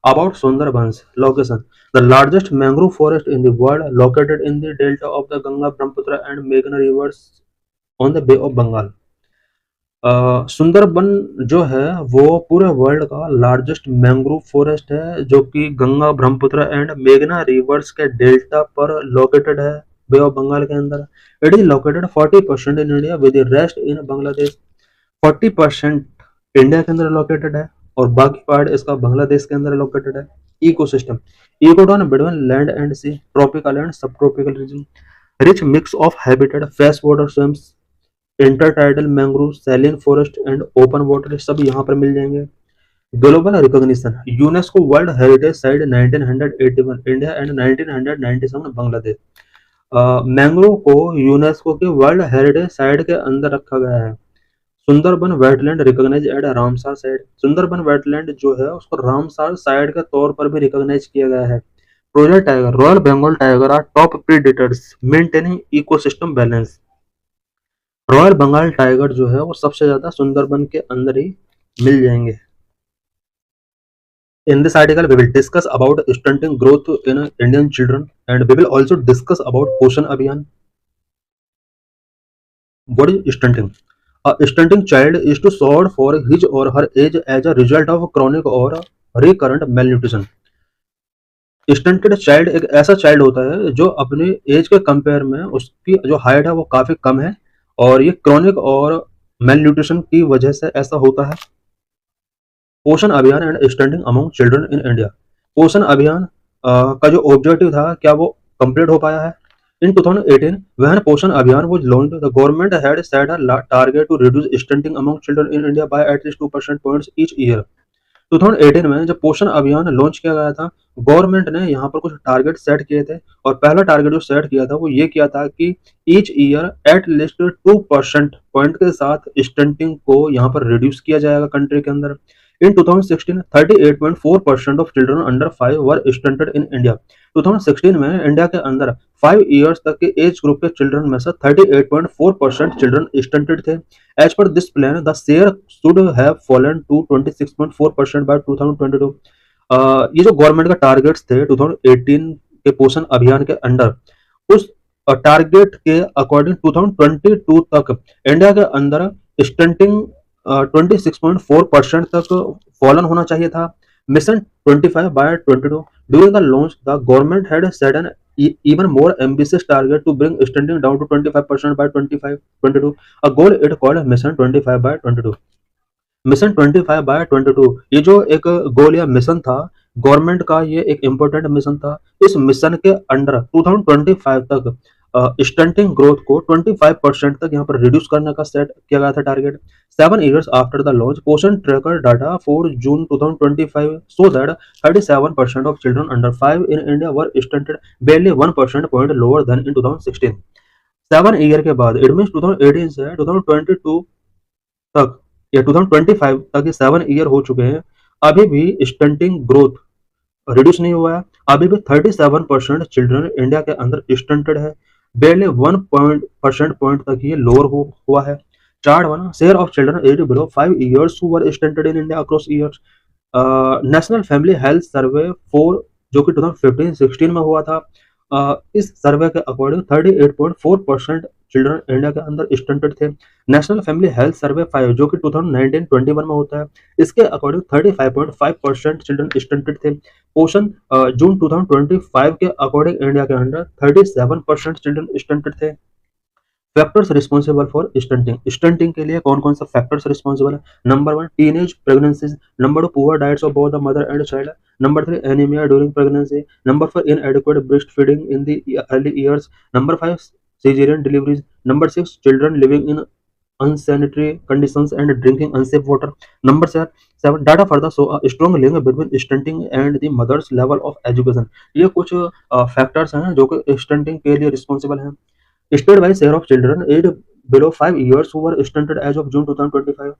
[SPEAKER 1] About Sundarbans location, the largest mangrove forest in the world, located in the delta of the Ganga, Brahmaputra and Meghna rivers on the Bay of Bengal. Sundarban जो है वो पूरे वर्ल्ड का लार्जेस्ट मैंग्रोव फॉरेस्ट है जो कि गंगा, ब्रह्मपुत्र एंड मेघना reverse के डेल्टा पर लोकेटेड है, बे ऑफ बंगाल के अंदर। It is located 40% in India with the rest in Bangladesh. 40% India के अंदर लोकेटेड है और बाकी पार्ट इसका बांग्लादेश के अंदर लोकेटेड है। Ecosystem ecotone between land and sea, tropical and sub tropical region, rich mix of habitat, fresh water swims, intertidal mangrove, saline forest and open water सब यहाँ पर मिल जाएंगे। Global recognition UNESCO world heritage site 1981 India and 1997 Bangladesh. Mangrove को UNESCO के world heritage site के अंदर रखा गया है। Sundarban wetland recognize at Ramsar site. Sundarban wetland जो है उसको रामसार साइट के तौर पर भी रिकॉग्नाइज किया गया है। Royal tiger, royal Bengal tiger are top predators maintaining ecosystem balance. Royal Bengal tiger जो है वो सबसे ज्यादा सुंदरबन के अंदर ही मिल जाएंगे। In this article, we will discuss about stunting growth in Indian children, and we will also discuss about Poshan Abhiyan. What is stunting? A stunting child is too short for his or her age as a result of chronic or recurrent malnutrition. Stunted child एक ऐसा child होता है जो अपने as के compare में उसकी जो हाइट है वो काफी कम है और ये क्रॉनिक और मेल न्यूट्रिशन की वजह से ऐसा होता है। पोषण अभियान and stunting among children in India. पोषण अभियान का जो ऑब्जेक्टिव था क्या वो कंप्लीट हो पाया है? In 2018, when Poshan Abhiyan was launched, the government had set a target to reduce stunting among children in India by at least 2% points each year. 2018 में जब पोषण अभियान लॉन्च किया गया था, गवर्नमेंट ने यहाँ पर कुछ टारगेट सेट किए थे और पहला टारगेट जो सेट किया था वो ये किया था कि each year at least 2% point के साथ स्टंटिंग को यहाँ पर रिड्यूस किया जाएगा कंट्री के अंदर। इन 2016, 38.4% of children under 5 were stunted in India. 2016 में इंडिया के अंदर 5 इयर्स तक के एज ग्रुप के चिल्ड्रन में से 38.4% चिल्ड्रन स्टंटेड थे। As per this plan, the share should have fallen to 26.4% by 2022। ये जो गवर्नमेंट का टारगेट्स थे 2018 के पोषण अभियान के अंडर, उस टारगेट के अकॉर्डिंग 2022 तक इंडिया के अंदर स्टंटिंग 26.4% तक फॉलन होना चाहिए था। Mission 25 by 22 during the launch the government had set an even more ambitious target to bring stunting down to 25% by 22, a goal it called mission 25 by 22। Mission 25 by 22 ये जो एक गोल या मिशन था government का, ये एक इम्पोर्टेंट मिशन था। इस मिशन के अंडर 2025 तक स्टंटिंग ग्रोथ को 25% तक यहाँ पर रिड्यूस करने का सेट किया गया था target. 7 years after the launch, Poshan tracker data for June 2025 show that 37% of children under 5 in India were stunted, barely 1% point lower than in 2016। 7 year के बाद इट मींस 2018 से 2022 तक या 2025 तक ये 7 ईयर हो चुके हैं, अभी भी स्टंटिंग ग्रोथ रिड्यूस नहीं हुआ है। अभी भी 37% चिल्ड्रन इंडिया के अंदर स्टंटेड है, बेरली 1% पॉइंट तक ये लोअर हुआ है। Chart 1, share of children age below 5 years who were stunted in India across years. National family health survey 4 जो कि 2015-16 में हुआ था, इस सर्वे के अकॉर्डिंग 38.4% चिल्ड्रन इंडिया के अंदर स्टंटेड थे। नेशनल फैमिली हेल्थ सर्वे 5 जो कि 2019-21 में होता है, इसके अकॉर्डिंग 35.5% चिल्ड्रन स्टंटेड थे। पोषण जून 2025 के अकॉर्डिंग इंडिया के अंदर 37% चिल्ड्रन स्टंटेड थे। Factors responsible for stunting, stunting के लिए कौन कौन सा फैक्टर्स रिस्पॉन्सिबल है? Number 1, teenage pregnancies. Number 2, poor diets of both the mother and child. Number 3, anaemia during pregnancy. Number 4, इनएडिक्वेट breast feeding in the early years. Number 5, cesarean deliveries. Number 6, children living in unsanitary conditions and drinking unsafe water. Number 7, data further show a strong link between stunting and the mother's level of education। ये कुछ factors हैं जो कि stunting के लिए responsible हैं। State wise share of children age below 5 years who were stunted age of June 2025।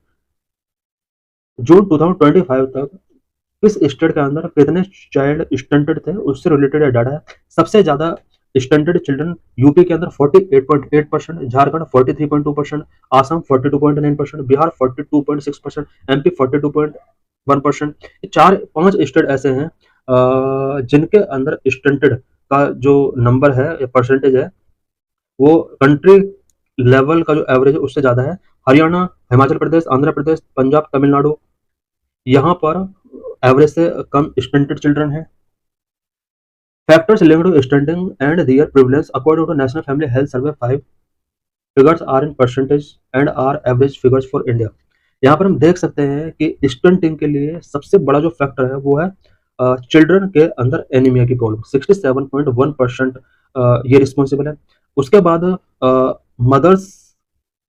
[SPEAKER 1] June 2025 तक किस स्टेट के अंदर कितने चाइल्ड स्टंटेड थे उससे रिलेटेड डाटा है। सबसे ज्यादा स्टंटेड चिल्ड्रन यूपी के अंदर 48.8%, झारखंड 43.2%, आसाम 42.9%, बिहार 42.6%, एमपी 42.1%। ये 5 स्टेट ऐसे हैं जिनके अंदर स्टंटेड का जो नंबर है या परसेंटेज है वो कंट्री लेवल का जो एवरेज है उससे ज्यादा है। हरियाणा, हिमाचल प्रदेश, आंध्र प्रदेश, पंजाब, तमिलनाडु, यहाँ पर एवरेज से कम स्टंटेड चिल्ड्रन है। Factors linked to stunting and their prevalence according to National Family Health Survey 5 figures are in percentage and are average figures for India। यहाँ पर हम देख सकते हैं कि स्टंटिंग के लिए सबसे बड़ा जो फैक्टर है वो है चिल्ड्रन के अंदर एनीमिया की प्रॉब्लम, 67.1% ये रिस्पॉन्सिबल है। उसके बाद मदर्स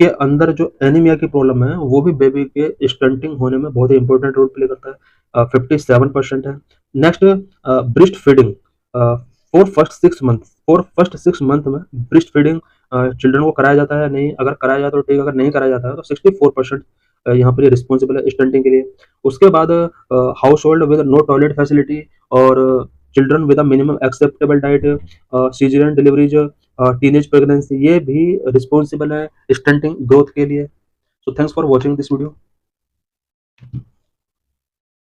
[SPEAKER 1] के अंदर जो एनीमिया की प्रॉब्लम है वो भी बेबी के स्टंटिंग होने में बहुत ही इंपॉर्टेंट रोल प्ले करता है, 57% है। Next, breast feeding for first 6 month में ब्रेस्ट फीडिंग चिल्ड्रन को कराया जाता है नहीं, अगर कराया जाता है तो ठीक, अगर नहीं कराया जाता है तो 64% यहाँ पर रिस्पॉन्सिबल है स्टंटिंग के लिए। उसके बाद household with no toilet facility और children with minimum acceptable diet, caesarean deliveries, teenage pregnancy, ये भी रिस्पॉन्सिबल है स्टंटिंग ग्रोथ के लिए। So thanks for watching this video.